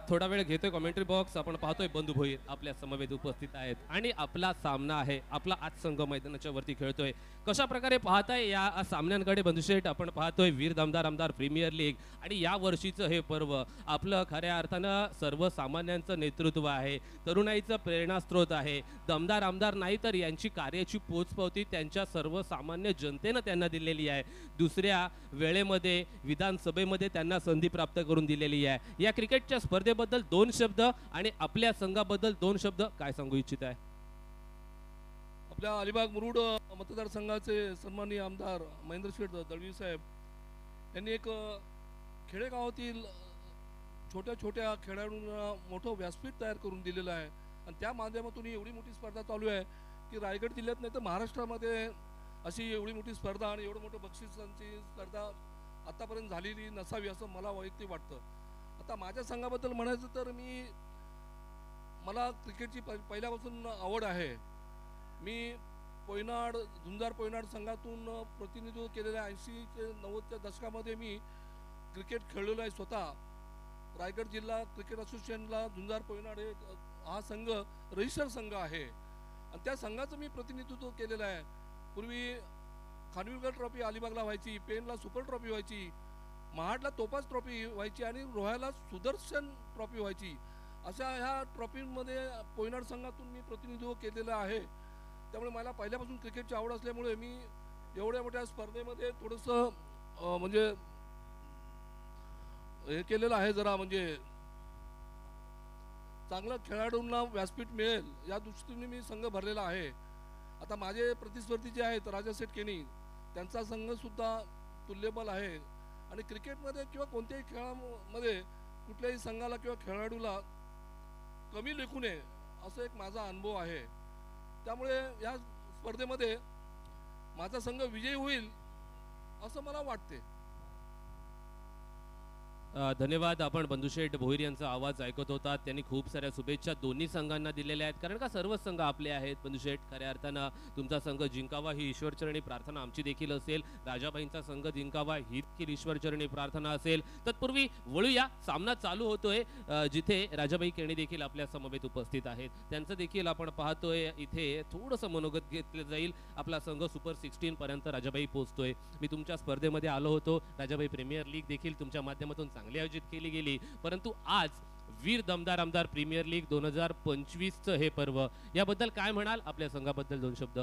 थोडा वेळ घेतोय कॉमेंट्री बॉक्स. आपण पाहतोय बंधू भोईर आपल्या समवेत उपस्थित आहेत आणि आपला सामना आहे. आपला आज संघ मैदानाच्या वरती खेळतोय. कशा प्रकारे पाहताय या सामन्यांकडे बंधुशेठ? आपण पाहतोय वीर दमदार आमदार प्रीमियर लीग आणि या वर्षीचं हे पर्व आपलं खऱ्या अर्थानं सर्वसामान्यांचं नेतृत्व आहे, तरुणाईचं प्रेरणास्त्रोत आहे. दमदार आमदार नाही तर यांची कार्याची पोचपावती त्यांच्या सर्वसामान्य जनतेनं त्यांना दिलेली आहे. दुसऱ्या वेळेमध्ये विधानसभेमध्ये त्यांना संधी प्राप्त करून दिलेली आहे. या क्रिकेटच्या स्पर्धेबद्दल दोन शब्द आणि आपल्या संघाबद्दल दोन शब्द काय सांगू इच्छित आहे? आपल्या अलिबाग मुरुड मतदारसंघाचे सन्माननीय आमदार महेंद्रशेठ दळवी साहेब यांनी एक खेडेगावातील छोट्या छोट्या खेळाडूंना मोठं व्यासपीठ तयार करून दिलेलं आहे आणि त्या माध्यमातून ही एवढी मोठी स्पर्धा चालू आहे की रायगड जिल्ह्यात नाही तर महाराष्ट्रामध्ये अशी एवढी मोठी स्पर्धा आणि एवढं मोठं बक्षिसांची स्पर्धा आतापर्यंत झालेली नसावी असं मला वैयक्तिक वाटतं. आता माझ्या संघाबद्दल म्हणायचं तर मला क्रिकेटची पहिल्यापासून आवड आहे. मी झुंजार पोयनाड संघातून प्रतिनिधित्व केलेल्या 80 ते 90च्या दशकामध्ये मी क्रिकेट खेळलेलो आहे. स्वतः रायगड जिल्हा क्रिकेट असोसिएशनला झुंजार पोयनाड हा संघ रजिस्टर संघ आहे आणि त्या संघाचं मी प्रतिनिधित्व केलेलं आहे. पूर्वी खानविलकर ट्रॉफी अलिबागला व्हायची, पेनला सुपर ट्रॉफी व्हायची, महाडला तोपास ट्रॉफी व्हायची आणि रोह्याला सुदर्शन ट्रॉफी व्हायची. अशा ह्या ट्रॉफीमध्ये पोयनाड संघातून मी प्रतिनिधित्व केलेलं आहे. त्यामुळे मला पहिल्यापासून क्रिकेटची आवड असल्यामुळे मी एवढ्या मोठ्या स्पर्धेमध्ये थोडंसं म्हणजे हे केलेलं आहे, जरा म्हणजे चांगल्या खेळाडूंना व्यासपीठ मिळेल या दृष्टीने मी संघ भरलेला आहे. आता माझे प्रतिस्पर्धी जे आहेत राजा सेठ केनी, त्यांचा संघ सुद्धा तुल्यबल आहे आणि क्रिकेटमध्ये किंवा कोणत्याही खेळामध्ये कुठल्याही संघाला किंवा खेळाडूला कमी लेखू नये असं एक माझा अनुभव आहे. त्यामुळे या स्पर्धेमध्ये माझा संघ विजयी होईल असं मला वाटते. धन्यवाद. आपण बंधुशेठ भोईर यांचा आवाज ऐकत होता. त्यांनी खूप साऱ्या शुभेच्छा दोन्ही संघांना दिलेल्या आहेत, कारण का सर्व संघ आपले आहेत. बंधुशेठ, खऱ्या अर्थानं तुमचा संघ जिंकावा ही ईश्वरचरणी प्रार्थना आमची देखील असेल. राजाबाईंचा संघ जिंकावा ही देखील ईश्वरचरणी प्रार्थना असेल. तत्पूर्वी वळूया, सामना चालू होतोय जिथे राजाबाई केणी देखील आपल्या समवेत उपस्थित आहेत. त्यांचं देखील आपण पाहतोय इथे थोडंसं मनोगत घेतलं जाईल. आपला संघ सुपर 16 पर्यंत राजाबाई पोहोचतोय. मी तुमच्या स्पर्धेमध्ये आलो होतो. राजाबाई प्रीमियर लीग देखील तुमच्या माध्यमातून चांगली आयोजित केली गेली, परंतु आज वीर दमदार आमदार प्रीमियर लीग 2025चं हे पर्व, याबद्दल काय म्हणाल? आपल्या संघाबद्दल दोन शब्द.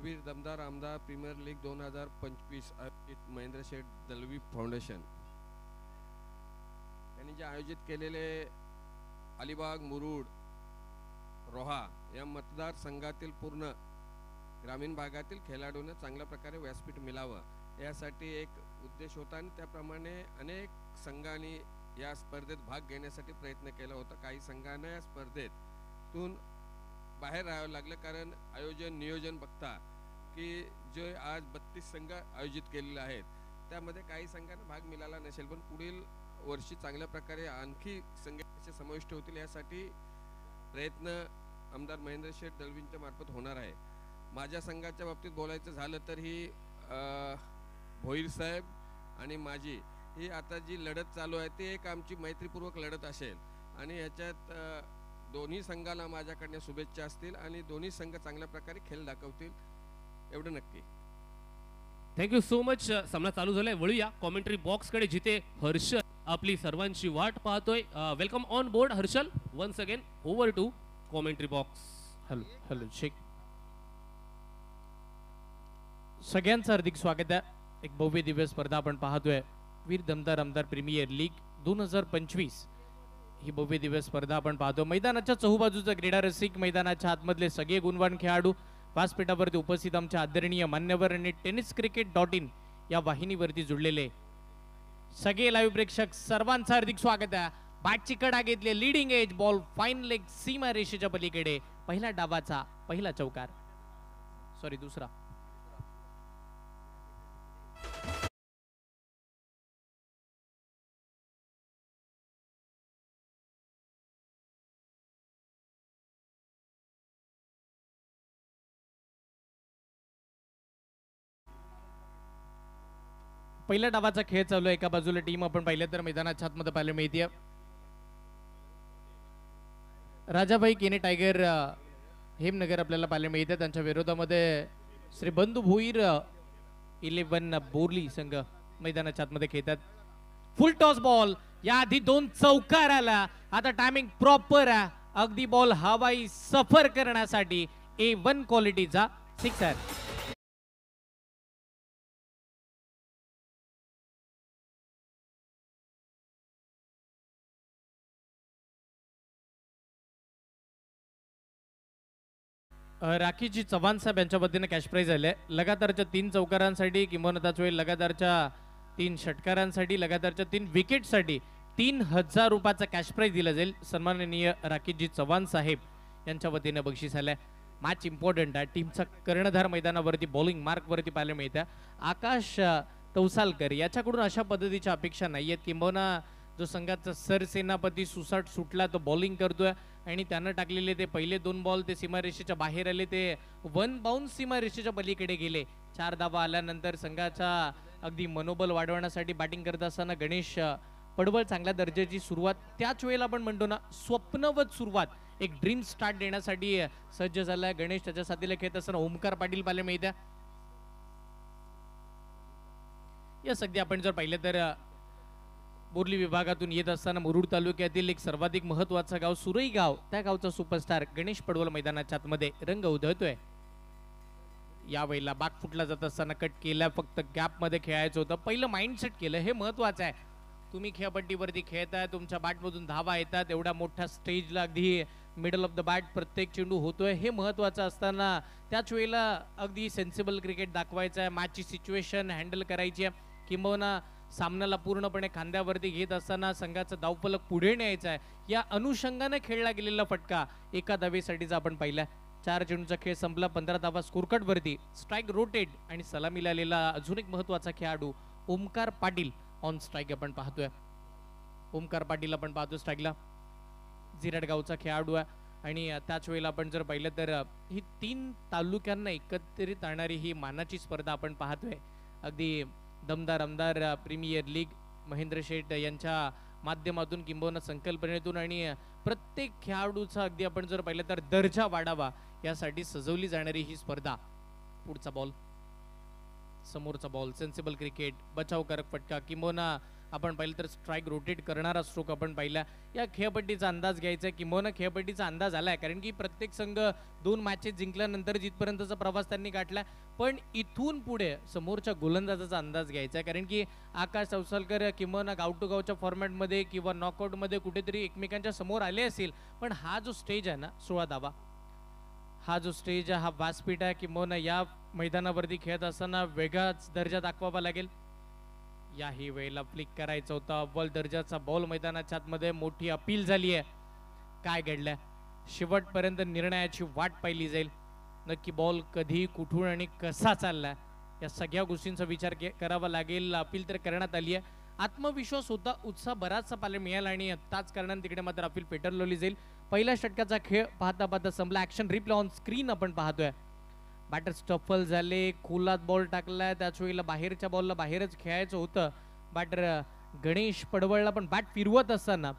वीर दमदार आमदार प्रीमियर लीग 2025 आयोजित महेंद्रशेठ दळवी फाउंडेशन यांनी जे आयोजित केलेले अलिबाग मुरुड रोहा या मतदारसंघातील पूर्ण ग्रामीण भागातील खेळाडूंना चांगल्या प्रकारे व्यासपीठ मिळावं यासाठी एक उद्देश होता आणि त्याप्रमाणे अनेक संघांनी या स्पर्धेत भाग घेण्यासाठी प्रयत्न केला होता. काही संघांना या स्पर्धेतून बाहेर राहावं लागलं, कारण आयोजन नियोजन बघता की जे आज 32 संघ आयोजित केलेले आहेत त्यामध्ये काही संघांना भाग मिळाला नसेल, पण पुढील वर्षी चांगल्या प्रकारे आणखी संघाचे समाविष्ट होतील यासाठी प्रयत्न आमदार महेंद्रशेठ दळवींच्या मार्फत होणार आहे. माझ्या संघाच्या बाबतीत बोलायचं झालं तर ही भोईर साहेब आणि माझी ही आता जी लढत चालू आहे ती एक आमची मैत्रीपूर्वक लढत असेल आणि ह्याच्यात दोन्ही संघाला माझ्याकडनं शुभेच्छा असतील आणि दोन्ही संघ चांगल्या प्रकारे खेळ दाखवतील एवढं नक्की. Thank you so much. सामना चालू झालाय. वळूया कॉमेंट्री बॉक्स कडे जिथे हर्षल आपली सर्वांची वाट पाहतोय. Welcome on board Harshal. Once again over to commentary box. Hello hello Shaikh. सगळ्यांचं हार्दिक स्वागत आहे. एक भव्य दिव्य स्पर्धा आपण पाहतोय. वीर दमदार आमदार प्रीमियर लीग 2025 ही भव्य दिव्य स्पर्धा आपण पाहतो. मैदानाच्या चहूबाजूचा क्रीडा रसिक, मैदानाच्या आतमधले सगळे गुणवान खेळाडू, व्यासपीठावरती उपस्थित आमच्या आदरणीय मान्यवर आणि tenniscricket.in या वाहिनीवरती जुळलेले सगळे लाईव्ह प्रेक्षक सर्वांचं हार्दिक स्वागत आहे. बॅटची कडा घेतली, leading edge ball fine leg सीमा रेषेच्या पलीकडे. पहिल्या डावाचा पहिला चौकार, सॉरी दुसरा. पहिल्या डावाचा खेळ चालू आहे. एका बाजूला टीम आपण पाहिलं तर मैदानाच्या आतमध्ये पाहायला मिळते. राजाभाई केने टायगर हेमनगर आपल्याला पाहायला मिळते. त्यांच्या विरोधामध्ये श्री बंधू भोईर 11 बोरली संघ मैदानाच्या आतमध्ये खेळतात. फुल टॉस बॉल, या आधी 2 चौकार आला. आता टायमिंग प्रॉपर आहे. अगदी बॉल हवाई सफर करण्यासाठी A1 क्वालिटीचा सिक्सर. राखीजी चव्हाण साहेब यांच्या वतीने कॅश प्राइज आले लगातारच्या 3 चौकारांसाठी किंवा त्याच वेळी लगातारच्या 3 षटकारांसाठी, लगातारच्या 3 विकेटसाठी 3000 रुपयाचा कॅश प्राइज दिला जाईल. सन्माननीय राखीजी चव्हाण साहेब यांच्या वतीने बक्षीस आलंय. मॅच इम्पॉर्टंट आहे. टीमचा कर्णधार मैदानावरती बॉलिंग मार्क वरती पाहायला मिळतं. आकाश तवसालकर याच्याकडून अशा पद्धतीच्या अपेक्षा नाहीयेत. किंबहुना जो संघाचा सरसेनापती सुसाट सुटला तो बॉलिंग करतोय आणि त्यानं टाकलेले ते पहिले 2 बॉल ते सीमारेषेच्या बाहेर आले, ते 1 बाउन्स सीमारेषेच्या पलीकडे गेले. 4 धावा आल्यानंतर संघाचा अगदी मनोबल वाढवण्यासाठी बॅटिंग करत असताना गणेश पडवळ चांगल्या दर्जाची सुरुवात, त्याच वेळेला आपण म्हणतो ना स्वप्नवत सुरुवात, एक ड्रीम स्टार्ट देण्यासाठी सज्ज झालाय गणेश. त्याच्या साथीला खेळत असताना ओमकार पाटील पाहायला मिळत्या. या सध्या आपण जर पाहिलं तर बोर्ली विभागातून येत असताना मुरुड तालुक्यातील एक सर्वाधिक महत्वाचं गाव सुरई गाव, त्या गावचा सुपरस्टार गणेश पडवळ मैदानाच्या आतमध्ये रंग उधळतोय. यावेळेला बाग फुटला जात असताना कट केला, फक्त गॅप मध्ये खेळायचं होतं. पहिलं माइंडसेट केलं, हे महत्वाचं आहे. तुम्ही खेळपट्टीवरती खेळताय, तुमच्या बॅटमधून धावा येतात, एवढ्या मोठ्या स्टेजला अगदी मिडल ऑफ द बॅट प्रत्येक चेंडू होतोय, हे महत्वाचं असताना त्याच वेळेला अगदी सेन्सिबल क्रिकेट दाखवायचं आहे. मॅचची सिच्युएशन हँडल करायची आहे, किंबहुना सामन्याला पूर्णपणे खांद्यावरती घेत असताना संघाचा धावफलक पुढे न्यायचा आहे. या अनुषंगाने खेळला गेलेला फटका एका धावेसाठीचा आपण पाहिला. 4 चेंडूचा खेळ संपला, 15 धावा स्कोरकार्ड वरती. स्ट्राईक रोटेड आणि सलामीला आलेला अजून एक महत्वाचा खेळाडू ओमकार पाटील ऑन स्ट्राईक आपण पाहतोय. ओमकार पाटील आपण पाहतो स्ट्राईकला. जिराड गावचा खेळाडू आहे आणि त्याच वेळेला आपण जर पाहिलं तर ही 3 तालुक्यांना एकत्रित आणणारी ही मानाची स्पर्धा आपण पाहतोय. अगदी दमदार आमदार प्रीमियर लीग महेंद्र शेठ यांच्या माध्यमातून किंबहुना संकल्पनेतून आणि प्रत्येक खेळाडूचा अगदी आपण जर पाहिलं तर दर्जा वाढावा यासाठी सजवली जाणारी ही स्पर्धा. पुढचा बॉल, समोरचा बॉल, सेन्सिबल क्रिकेट, बचावकारक फटका, किंबहुना आपण पाहिलं तर स्ट्राईक रोटेट करणारा स्ट्रोक आपण पाहिला. या खेळपट्टीचा अंदाज घ्यायचा, किंबहुना खेळपट्टीचा अंदाज आलाय, कारण की प्रत्येक संघ 2 मॅचेस जिंकल्यानंतर जिथपर्यंतचा प्रवास त्यांनी गाठला. पण इथून पुढे समोरच्या गोलंदाजाचा अंदाज घ्यायचा, कारण की आकाश तवसालकर किंबहुना गाव टू गावच्या फॉर्मॅटमध्ये किंवा नॉकआउटमध्ये कुठेतरी एकमेकांच्या समोर आले असेल, पण हा जो स्टेज आहे ना 16 धावा, हा जो स्टेज आहे हा व्यासपीठ आहे, किंबहुना या मैदानावरती खेळत असताना वेगळाच दर्जा दाखवावा लागेल. याही वेळेला फ्लिक करायचा होता. अव्वल दर्जाचा बॉल मैदानाच्या आतमध्ये, मोठी अपील झाली आहे. काय घडलंय शेवटपर्यंत निर्णयाची वाट पाहिली जाईल. नक्की बॉल कधी, कुठून आणि कसा चाललाय या सगळ्या गोष्टींचा विचार करावा लागेल. अपील तर करण्यात आली आहे. आत्मविश्वास होता, उत्साह बराचसा पाहायला मिळाला आणि त्याच कारणाने तिकडे मात्र अपील पेटरलेली जाईल. पहिल्या षटकाचा खेळ पाहता पाहता संपला. ऍक्शन रिप्ले ऑन स्क्रीन आपण पाहतोय. बॅटर स्टफल झाले, खोलात बॉल टाकलाय, त्याच वेळेला बाहेरच्या बॉलला बाहेरच खेळायचं होतं. बॅटर गणेश पडवळला पण बॅट फिरवत असताना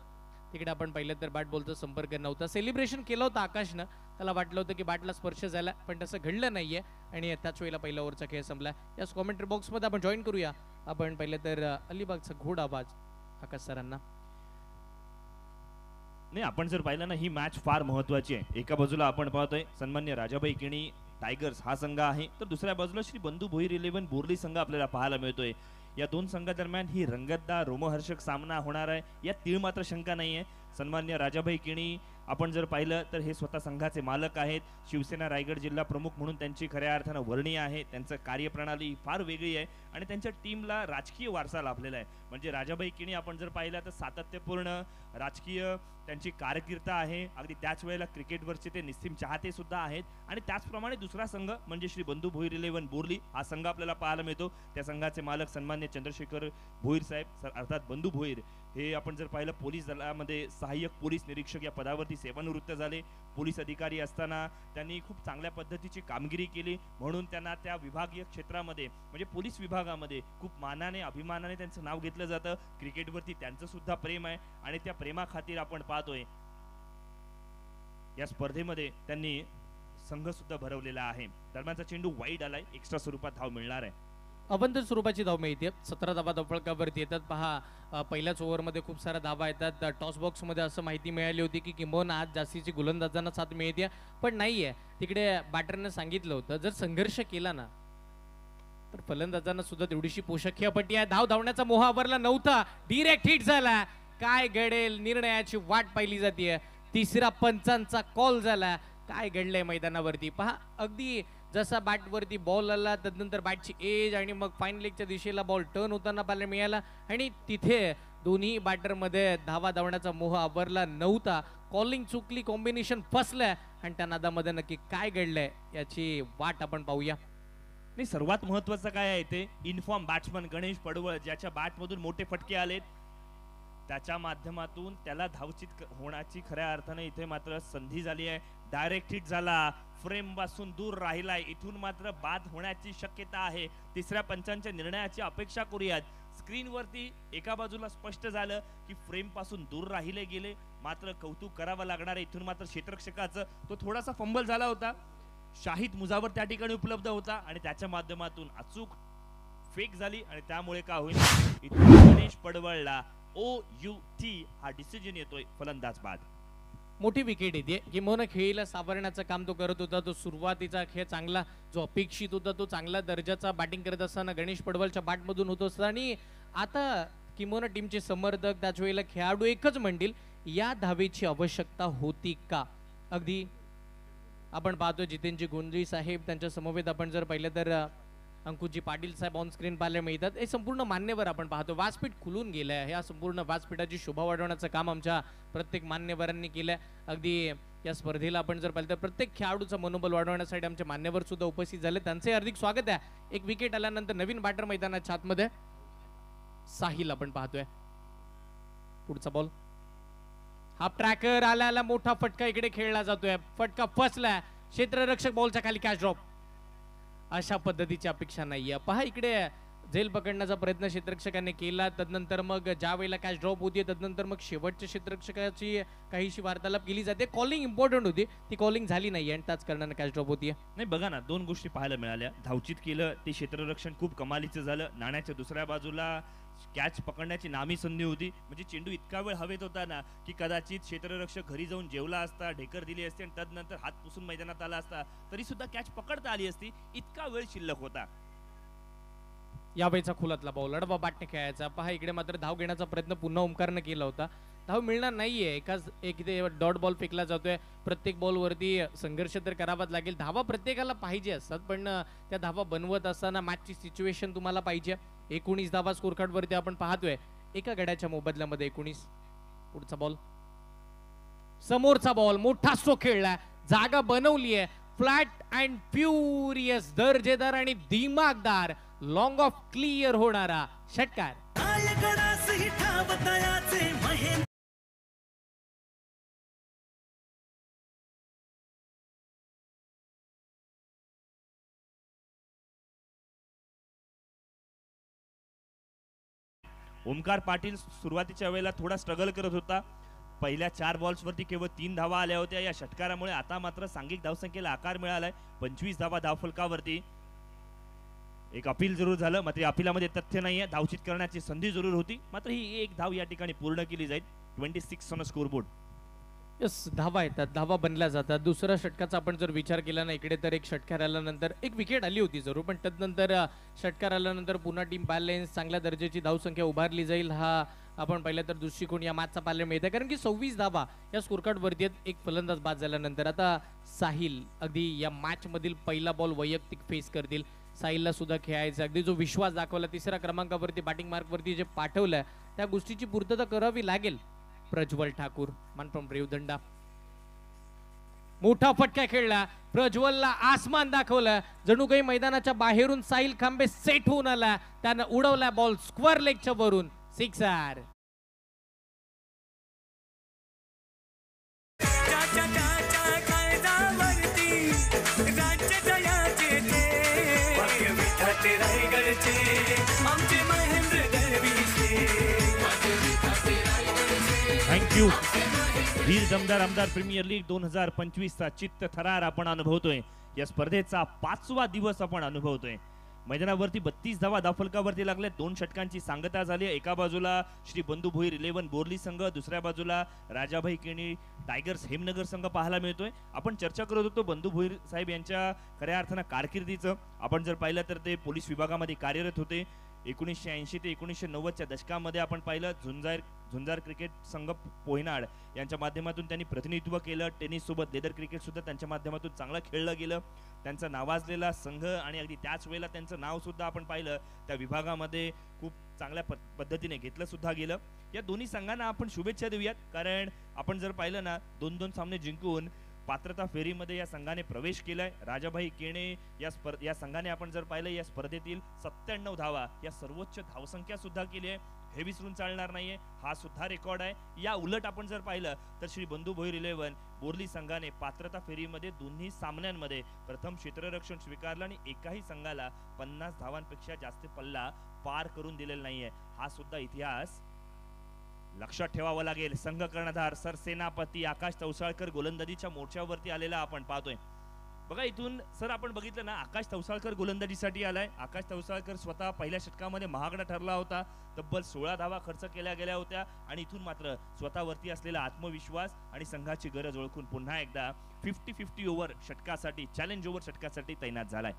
तिकडे आपण पाहिलं तर बॅट बॉलचा संपर्क नव्हता. सेलिब्रेशन केलं होतं आकाशनं, त्याला वाटलं होतं की बॅटला स्पर्श झाला, पण तसं घडलं नाहीये आणि त्याच वेळेला पहिल्या ओव्हरचा खेळ संपला. याच कॉमेंट्री बॉक्समध्ये आपण जॉईन करूया. आपण पाहिलं तर अलिबागचा घोड आवाज आकाश सरांना. नाही, आपण जर पाहिलं ना ही मॅच फार महत्वाची आहे. एका बाजूला आपण पाहतोय सन्मान्य राजाभाई केणी टायगर्स हा संघ आहे, तर दुसऱ्या बाजूला श्री बंधू भोईर 11 बोर्ली संघ आपल्याला पाहायला मिळतोय. या 2 संघादरम्यान ही रंगतदार रोमहर्षक सामना होणार आहे, यात तीळ मात्र शंका नाहीये. सन्मान्य राजाभाई केणी आपण जर पाहिलं तर हे स्वतः संघाचे मालक आहेत. शिवसेना रायगड जिल्हा प्रमुख म्हणून त्यांची खऱ्या अर्थानं वर्णी आहे. त्यांचं कार्यप्रणाली फार वेगळी आहे आणि त्यांच्या टीमला राजकीय वारसा लाभलेला आहे. म्हणजे राजाभाई केणी आपण जर पाहिलं तर सातत्यपूर्ण राजकीय त्यांची कारकीर्द आहे, अगदी त्याच वेळेला क्रिकेटवरचे ते निस्सीम चाहते सुद्धा आहेत. आणि त्याचप्रमाणे दुसरा संघ म्हणजे श्री बंधू भोईर 11 बोर्ली हा संघ आपल्याला पाहायला मिळतो. त्या संघाचे मालक सन्मान्य चंद्रशेखर भोईर साहेब अर्थात बंधू भोईर हे आपण जर पाहिलं पोलीस दलामध्ये सहाय्यक पोलीस निरीक्षक या पदावरती सेवानिवृत्त झाले. पोलीस अधिकारी असताना त्यांनी खूप चांगल्या पद्धतीची कामगिरी केली, म्हणून त्यांना त्या विभागीय क्षेत्रामध्ये म्हणजे पोलीस विभागामध्ये खूप मानाने अभिमानाने त्यांचं नाव घेतलं जातं. क्रिकेटवरती त्यांचं सुद्धा प्रेम आहे आणि त्या प्रेमाखातीर आपण पाहतोय या स्पर्धेमध्ये त्यांनी संघ सुद्धा भरवलेला आहे. दरम्यानचा चेंडू वाईड आलाय, एक्स्ट्रा स्वरूपात धाव मिळणार आहे. अबंध स्वरूपाची धाव मिळते. 17 धावा धावफलकावरती येतात. पहा पहिल्याच ओव्हरमध्ये खूप साऱ्या धावा येतात. टॉस बॉक्समध्ये असं माहिती मिळाली होती की किंबहुना आज जास्तीची गोलंदाजांना साथ मिळते, पण नाहीये. तिकडे बॅटरने सांगितलं होतं जर संघर्ष केला ना तर फलंदाजांना सुद्धा तेवढीशी पोषकीय पट्टी आहे. धावण्याचा मोह आवरला नव्हता, डिरेक्ट हिट झाला. काय घडेल निर्णयाची वाट पाहिली जाते. तिसरा पंचांचा कॉल झाला. काय घडलंय मैदानावरती पहा. अगदी जसा बॅट वरती बॉल आला त्यानंतर बॅटची एज आणि मग फाईन लेगच्या दिशेला बॉल टर्न होताना पाहायला मिळाला आणि तिथे दोन्ही बॅटरमध्ये धावा धावण्याचा मोह आवरला नव्हता. कॉलिंग चुकली, कॉम्बिनेशन फसलंय आणि त्या नादामध्ये नक्की काय घडलंय याची वाट आपण पाहूया. नाही, सर्वात महत्वाचं काय आहे ते इनफॉर्म बॅट्समन गणेश पडवळ ज्याच्या बॅटमधून मोठे फटके आलेत त्याच्या माध्यमातून त्याला धावचित होण्याची खऱ्या अर्थाने इथे मात्र संधी झाली आहे. डायरेक्ट हिट झाला, फ्रेम पासून दूर राहिलाय. इथून मात्र बाद होण्याची शक्यता आहे. तिसऱ्या पंचांच्या निर्णयाची अपेक्षा करूयात. स्क्रीनवरती एका बाजूला स्पष्ट झालं की फ्रेम पासून दूर राहिले गेले, मात्र कौतुक करावं लागणार आहे इथून मात्र क्षेत्ररक्षकाचं. तो थोडासा फंबल झाला होता, शाहिद मुजावर त्या ठिकाणी उपलब्ध होता आणि त्याच्या माध्यमातून अचूक फेक झाली आणि त्यामुळे काय होईल इथून गणेश पडवळला OUT हा डिसिजन येतोय, फलंदाज बाद. मोठी विकेट येते. किंबहुना खेळीला सावरण्याचं काम तो करत होता. तो सुरुवातीचा खेळ चांगला जो अपेक्षित होता तो चांगला दर्जाचा बॅटिंग करत असताना गणेश पडवलच्या बॅटमधून होत असताना आणि आता किंबहुना टीमचे समर्थक त्याच वेळेला खेळाडू एकच म्हणतील या धावेची आवश्यकता होती का. अगदी आपण पाहतो जितेंद्रजी गुंजी साहेब त्यांच्या समवेत आपण जर पाहिलं तर अंकुशजी पाटील साहेब ऑन स्क्रीन पाहायला मिळतात. हे संपूर्ण मान्यवर आपण पाहतो. व्यासपीठ खुलून गेलं आहे. या संपूर्ण व्यासपीठाची शोभा वाढवण्याचं काम आमच्या प्रत्येक मान्यवरांनी केलंय. अगदी या स्पर्धेला आपण जर पाहिलं तर प्रत्येक खेळाडूचं मनोबल वाढवण्यासाठी आमचे मान्यवर सुद्धा उपस्थित झाले. त्यांचे हार्दिक स्वागत आहे. एक विकेट आल्यानंतर नवीन बॅटर मैदानाच्या आतमध्ये साहिल आपण पाहतोय. पुढचा बॉल हाफ ट्रॅकर आल्याला मोठा फटका इकडे खेळला जातोय. फटका फसलाय. क्षेत्ररक्षक बॉलच्या खाली कॅच ड्रॉप. अशा पद्धतीची अपेक्षा नाहीये. पहा इकडे झेल पकडण्याचा प्रयत्न क्षेत्ररक्षकाने केला. तदनंतर मग ज्या वेळेला कॅच ड्रॉप होती तदनंतर मग शेवटच्या क्षेत्ररक्षकाची काहीशी वार्तालाप केली जाते. कॉलिंग इम्पॉर्टंट होती, ती कॉलिंग झाली नाही आणि त्याच कारणाने कॅच ड्रॉप होती. नाही बघा ना, दोन गोष्टी पाहायला मिळाल्या. धावचित केलं ते क्षेत्ररक्षण खूप कमालीचं झालं. नाण्याच्या दुसऱ्या बाजूला कॅच पकडण्याची नामी संधी होती. म्हणजे चेंडू इतका वेळ हवेत होता ना की कदाचित क्षेत्ररक्षक घरी जाऊन जेवला असता, ढेकर दिली असती आणि तदनंतर हात पुसून मैदानात आला असता तरी सुद्धा कॅच पकडता आली असती. इतका वेळ शिल्लक होता. यावेळीचा खुलातला बॉल अडवा बॅटने खेळायचा. पहा इकडे मात्र धाव घेण्याचा प्रयत्न पुन्हा ओमकारने केला होता. धाव मिळणार नाहीये. एक इथे डॉट बॉल फेकला जातोय. प्रत्येक बॉलवरती संघर्ष तर करावाच लागेल. धावा प्रत्येकाला पाहिजे असतात, पण त्या धावा बनवत असताना मॅचची सिच्युएशन तुम्हाला पाहिजे. 19 धावा स्कोर कार्ड वरती आपण पाहतोय. एका गड्याच्या मोबदल्यामध्ये 19. पुढचा बॉल समोरचा बॉल मोठा स्ट्रोक खेळला. जागा बनवली आहे. फ्लॅट अँड फ्युरियस दर्जेदार आणि दिमागदार लॉंग ऑफ क्लिअर होणारा षटकार. ओमकार पाटील सुरुवातीच्या वेळेला थोडा स्ट्रगल करत होता. पहिल्या 4 बॉल्स वरती केवळ 3 धावा आल्या होत्या. या षटकारामुळे आता मात्र सांघिक धावसंख्येला आकार मिळालाय. 25 धावा धावफलकावरती. एक अपील जरूर झालं, मात्र अपिलामध्ये तथ्य नाहीये. धावचित करण्याची संधी जरूर होती, मात्र ही एक धाव या ठिकाणी पूर्ण केली जाईल. 26 ऑन स्कोरबोर्ड. यस, धावा येतात, धावा बनल्या जातात. दुसऱ्या षटकाचा आपण जर विचार केला ना इकडे तर एक षटकार आल्यानंतर एक विकेट आली होती जरूर, पण तदनंतर षटकार आल्यानंतर पुन्हा टीम बॅलन्स चांगल्या दर्जाची धावसंख्या उभारली जाईल हा आपण पाहिलं तर दृष्टिकोन या मॅचचा पाहायला मिळते. कारण की 26 धावा या स्कोर कार्ड वरती आहेत. एक फलंदाज बाद झाल्यानंतर आता साहिल अगदी या मॅच मधील पहिला बॉल वैयक्तिक फेस करतील. साहिलला सुद्धा खेळायचं. अगदी जो विश्वास दाखवला तिसऱ्या क्रमांकावरती बॅटिंग मार्क वरती जे पाठवलंय त्या गोष्टीची पूर्तता करावी लागेल. प्रज्वल ठाकूर मनफ्रॉम रेवदंडा. मोठा फटका खेळला, प्रज्वलला आसमान दाखवलं, जणू काही मैदानाच्या बाहेरून साहिल खांबे सेट होऊन आला, त्यानं उडवला बॉल स्क्वेअर लेगच्या वरून, सिक्सर. थँक्यू. वीर दमदार आमदार प्रीमियर लीग 2025चा चित्त थरार आपण अनुभवतोय. या स्पर्धेचा 5वा दिवस आपण अनुभवतोय. मैदानावरती 32 धावा धावफलकावरती लागल्या, 2 षटकांची सांगता झाली. एका बाजूला श्री बंधू भोईर 11 बोरली संघ, दुसऱ्या बाजूला राजाभाई केणी टायगर्स हेमनगर संघ पाहायला मिळतोय. आपण चर्चा करत होतो बंधू भोईर साहेब यांच्या खऱ्या अर्थानं कारकिर्दीचं. आपण जर पाहिलं तर ते पोलीस विभागामध्ये कार्यरत होते. 1980 ते 1990च्या दशकामध्ये आपण पाहिलं झुंजार क्रिकेट संघ पोयनाड यांच्या माध्यमातून त्यांनी प्रतिनिधित्व केलं. टेनिस सोबत लेदर क्रिकेट सुद्धा त्यांच्या माध्यमातून चांगलं खेळलं गेलं. त्यांचा नावाजलेला संघ आणि अगदी त्याच वेळेला त्यांचं नाव सुद्धा आपण पाहिलं त्या विभागामध्ये खूप चांगल्या पद्धतीने घेतलं सुद्धा गेलं. या दोन्ही संघांना आपण शुभेच्छा देऊयात, कारण आपण जर पाहिलं ना 2-2 सामने जिंकून पात्रता फेरीमध्ये या संघाने प्रवेश केलाय. राजाभाई केणे या संघाने आपण जर पाहिलं या स्पर्धेतील 97 धावा या सर्वोच्च धावसंख्या सुद्धा केली आहे. हे विसरून चालणार नाहीये, हा सुद्धा रेकॉर्ड आहे. या उलट आपण जर पाहिलं तर श्री बंधू भोईर 11 बोरली संघाने पात्रता फेरीमध्ये दोन्ही सामन्यांमध्ये प्रथम क्षेत्ररक्षण स्वीकारलं आणि एकाही संघाला 50 धावांपेक्षा जास्त पल्ला पार करून दिलेला नाहीये. हा सुद्धा इतिहास लक्षात ठेवावं लागेल. संघ कर्णधार सरसेनापती आकाश तवसाळकर गोलंदाजीच्या मोर्चावरती आलेला आपण पाहतोय. बघा इथून सर आपण बघितलं ना, आकाश तवसाळकर गोलंदाजीसाठी आलाय. आकाश तवसाळकर स्वतः पहिल्या षटकामध्ये महागडा ठरला होता. तब्बल 16 धावा खर्च केल्या गेल्या होत्या आणि इथून मात्र स्वतःवरती असलेला आत्मविश्वास आणि संघाची गरज ओळखून पुन्हा एकदा 50-50 ओव्हर षटकासाठी चॅलेंज ओव्हर षटकासाठी तैनात झालाय.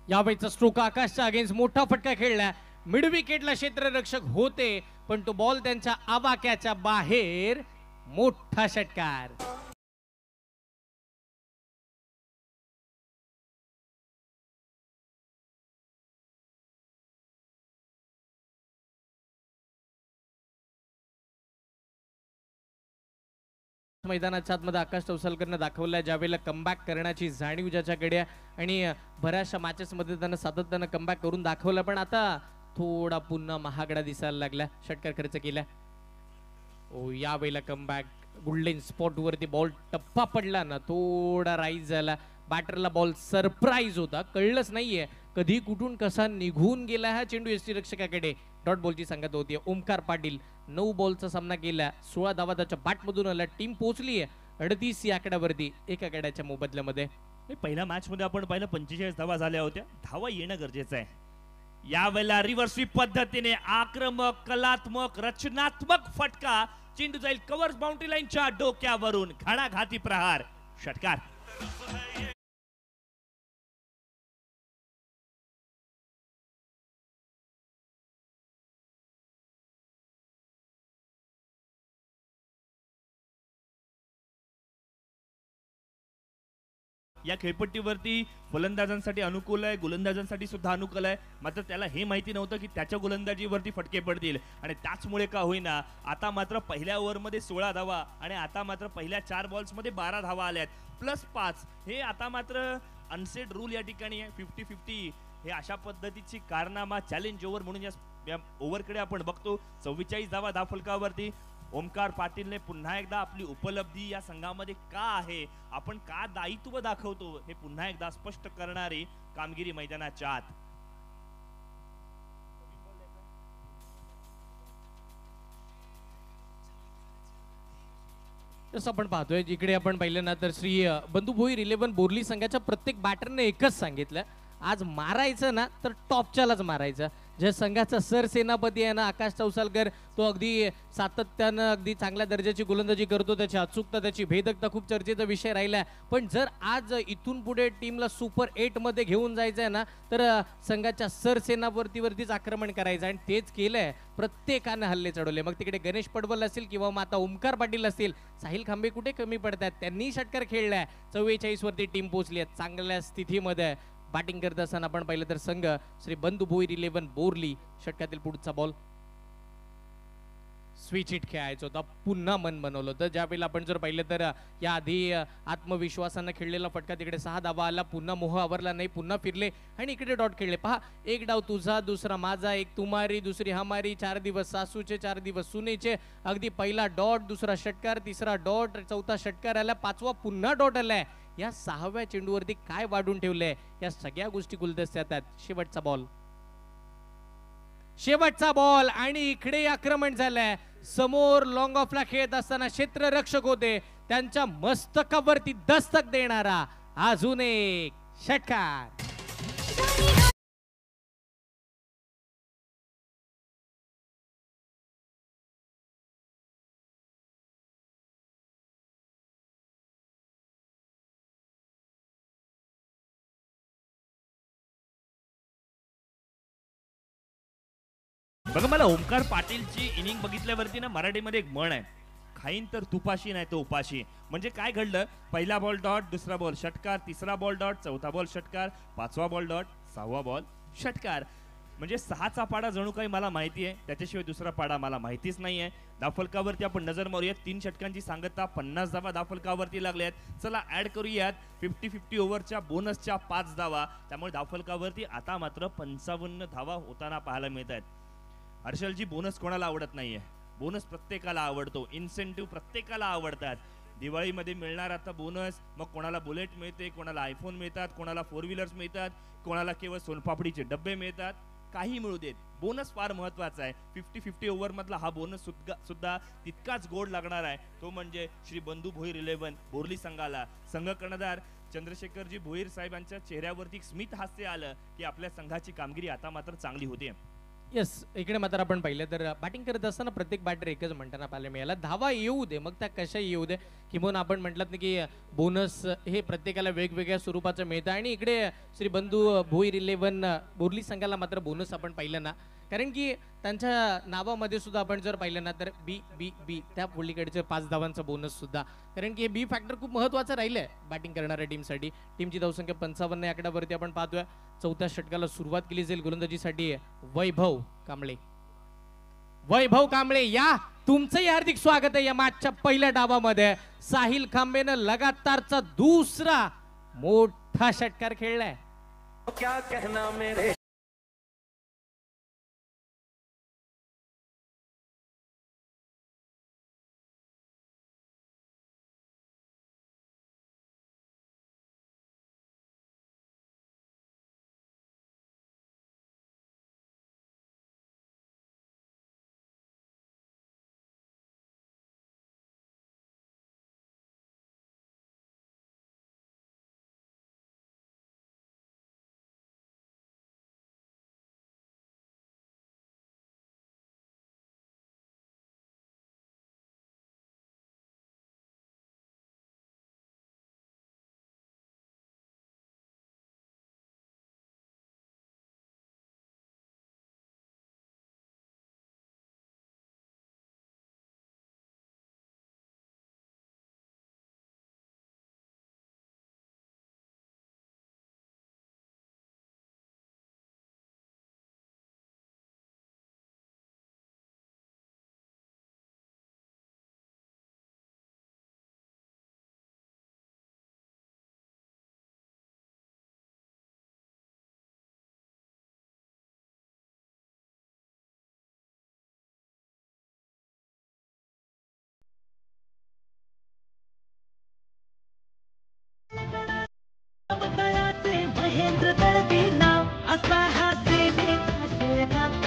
यावेळीचा स्ट्रोक आकाशच्या अगेन्स्ट मोठा फटका खेळला. मिड विकेटला क्षेत्ररक्षक होते, पण तो बॉल त्यांच्या आवाक्याच्या बाहेर. मोठा षटकार. मैदानाच्या आतमध्ये आकाश तवसालकरनं दाखवलं ज्यावेळेला कमबॅक करण्याची जाणीव ज्याच्याकडे आणि बऱ्याचशा मॅचेस मध्ये त्यानं सातत्यानं कमबॅक करून दाखवलं, पण आता थोडा पुन्हा महागडा दिसायला लागला. षटकार खर्च केला. ओ यावेळेला कमबॅक गोल्डन स्पॉट वरती बॉल टप्पा पडला ना, थोडा राईज झाला. बॅटरला बॉल सरप्राईज होता, कळलंच नाहीये कधी कुठून कसा निघून गेला हा चेंडू. एसटी रक्षकाकडे डॉट बॉलची सांगत होती. ओमकार पाटील 9 बॉलचा सामना केला, 16 धावा त्याच्या बॅटमधून आला. टीम पोहोचली आहे 38 या आकड्यावरती, एका आकड्याच्या मोबदल्यामध्ये. पहिल्या मॅच मध्ये आपण पाहिलं 45 धावा झाल्या होत्या. धावा येणं गरजेचं आहे. यावेळेला रिव्हर्स स्वीप पद्धतीने आक्रमक कलात्मक रचनात्मक फटका, चेंडू जाईल कव्हर्स बाउंड्री लाईनच्या डोक्यावरून. घणाघाती प्रहार, षटकार. या खेळपट्टीवरती फलंदाजांसाठी अनुकूल आहे, गोलंदाजांसाठी सुद्धा अनुकूल आहे. मात्र त्याला हे माहिती नव्हतं की त्याच्या गोलंदाजीवरती फटके पडतील आणि त्याचमुळे का होईना आता मात्र पहिल्या ओव्हरमध्ये 16 धावा आणि आता मात्र पहिल्या 4 बॉल्समध्ये 12 धावा आल्यात प्लस 5. हे आता मात्र अनसेड रूल या ठिकाणी आहे. 50-50 हे अशा पद्धतीची कारनामा चॅलेंज ओव्हर म्हणून या ओव्हरकडे आपण बघतो. 44 धावा धावफलकावरती. ओमकार पाटीलने पुन्हा एकदा आपली उपलब्धी या संघामध्ये का आहे, आपण का दायित्व दाखवतो हे पुन्हा एकदा स्पष्ट करणारी कामगिरी मैदानाच्या आत. तसं आपण पाहतोय जिकडे आपण पाहिलं ना तर श्री बंधू भोईर 11 बोरली संघाच्या प्रत्येक बॅटरने एकच सांगितलं, आज मारायचं ना तर टॉपच्यालाच मारायचं. ज्या संघाचा सरसेनापती आहे ना आकाश तवसालकर, तो अगदी सातत्यानं अगदी चांगल्या दर्जाची गोलंदाजी करतो. त्याची अचूकता, त्याची भेदकता खूप चर्चेचा विषय राहिला. पण जर आज इथून पुढे टीमला सुपर 8 मध्ये घेऊन जायचं आहे ना तर संघाच्या सरसेनापतीवरतीच आक्रमण करायचं आणि तेच केलंय. प्रत्येकानं हल्ले चढवले, मग तिकडे गणेश पडवल असेल किंवा मग आता ओमकार पाटील असतील. साहिल खांबे कुठे कमी पडतात, त्यांनी षटकार खेळलाय. 44 वरती टीम पोहोचली आहे चांगल्या स्थितीमध्ये. बॅटिंग करत असताना आपण पाहिलं तर संघ श्री बंधू भोईर 11 बोरली षटकातील पुढचा बॉल स्विच हिट खेळायचं होतं, पुन्हा मन बनवलं होतं. ज्यावेळेला आपण जर पाहिलं तर या आधी आत्मविश्वासानं खेळलेला फटका तिकडे 6 धावा आला, पुन्हा मोह आवरला नाही, पुन्हा फिरले आणि इकडे डॉट खेळले. पहा, एक डाव तुझा, दुसरा माझा, एक तुम्हारी, दुसरी हमारी, 4 दिवस सासूचे, 4 दिवस सुनेचे. अगदी पहिला डॉट, दुसरा षटकार, तिसरा डॉट, चौथा षटकार आला, 5वा पुन्हा डॉट आलाय. या 6व्या चेंडूवरती काय वाढून ठेवलंय, या सगळ्या गोष्टी गुलदस्त्यात आहेत. शेवटचा बॉल आणि इकडे आक्रमण झालंय. समोर लॉंग ऑफला खेळत असताना क्षेत्ररक्षक होते, त्यांच्या मस्तकावरती दस्तक देणारा अजून एक षटकार. बघा, मला ओमकार पाटीलची इनिंग बघितल्यावरती ना मराठीमध्ये एक म्हण आहे, खाईन तर तुपाशी नाही तर उपाशी. म्हणजे काय घडलं, पहिला बॉल डॉट, दुसरा बॉल षटकार, तिसरा बॉल डॉट, चौथा बॉल षटकार, 5वा बॉल डॉट, 6वा बॉल षटकार. म्हणजे 6चा पाडा जणू काही मला माहिती आहे, त्याच्याशिवाय दुसरा पाडा मला माहितीच नाही आहे. धावफलकावरती आपण नजर मारूयात. 3 षटकांची सांगता, 50 धावा धावफलकावरती लागल्यात. चला ऍड करूयात 50-50 ओव्हरच्या बोनसच्या 5 धावा. त्यामुळे धावफलकावरती आता मात्र 55 धावा होताना पाहायला मिळत आहेत. हर्षलजी, बोनस कोणाला आवडत नाहीये? बोनस प्रत्येकाला आवडतो, इन्सेंटिव्ह प्रत्येकाला आवडतात. दिवाळीमध्ये मिळणार आता बोनस, मग कोणाला बुलेट मिळते, कोणाला आयफोन मिळतात, कोणाला 4 व्हीलर्स मिळतात, कोणाला केवळ सोनपापडीचे डब्बे मिळतात. काही मिळू देत, बोनस फार महत्वाचा आहे. 50-50 ओव्हर मधला हा बोनस सुद्धा तितकाच गोड लागणार आहे. तो म्हणजे श्री बंधू भोईर 11 बोर्ली संघाला. संघ कर्णधार चंद्रशेखरजी भोईर साहेबांच्या चेहऱ्यावरती स्मित हास्य आलं की आपल्या संघाची कामगिरी आता मात्र चांगली होते. येस, इकडे मात्र आपण पाहिलं तर बॅटिंग करत असताना प्रत्येक बॅटर एकच म्हणताना पाहायला मिळाला, धावा येऊ दे, मग त्या कशा येऊ दे. किंवा आपण म्हटलं ना की बोनस हे प्रत्येकाला वेगवेगळ्या स्वरूपाचं मिळतं. आणि इकडे श्री बंधू भोईर 11 बोर्ली संघाला मात्र बोनस आपण पाहिलं ना, कारण की त्यांच्या नावामध्ये सुद्धा आपण जर पाहिलं ना तर बी बी बी त्या पलीकडचे 5 धावांचा बोनस सुद्धा, कारण की हे बी फॅक्टर खूप महत्वाचं राहिलंय बॅटिंग करणाऱ्या टीमसाठी. टीमची धावसंख्या 55 या आकड्यावरती आपण पाहतोय. 4थ्या षटकाला सुरुवात केली जाईल गोलंदाजीसाठी वैभव कांबळे. वैभव कांबळे, या तुमचंही हार्दिक स्वागत आहे या मॅचच्या पहिल्या डावामध्ये. साहिल खांबेनं लगातारचा दुसरा मोठा षटकार खेळलाय. क्या कहना मेरे महेंद्र दळवी नाव असा हा सेनेचा नाव.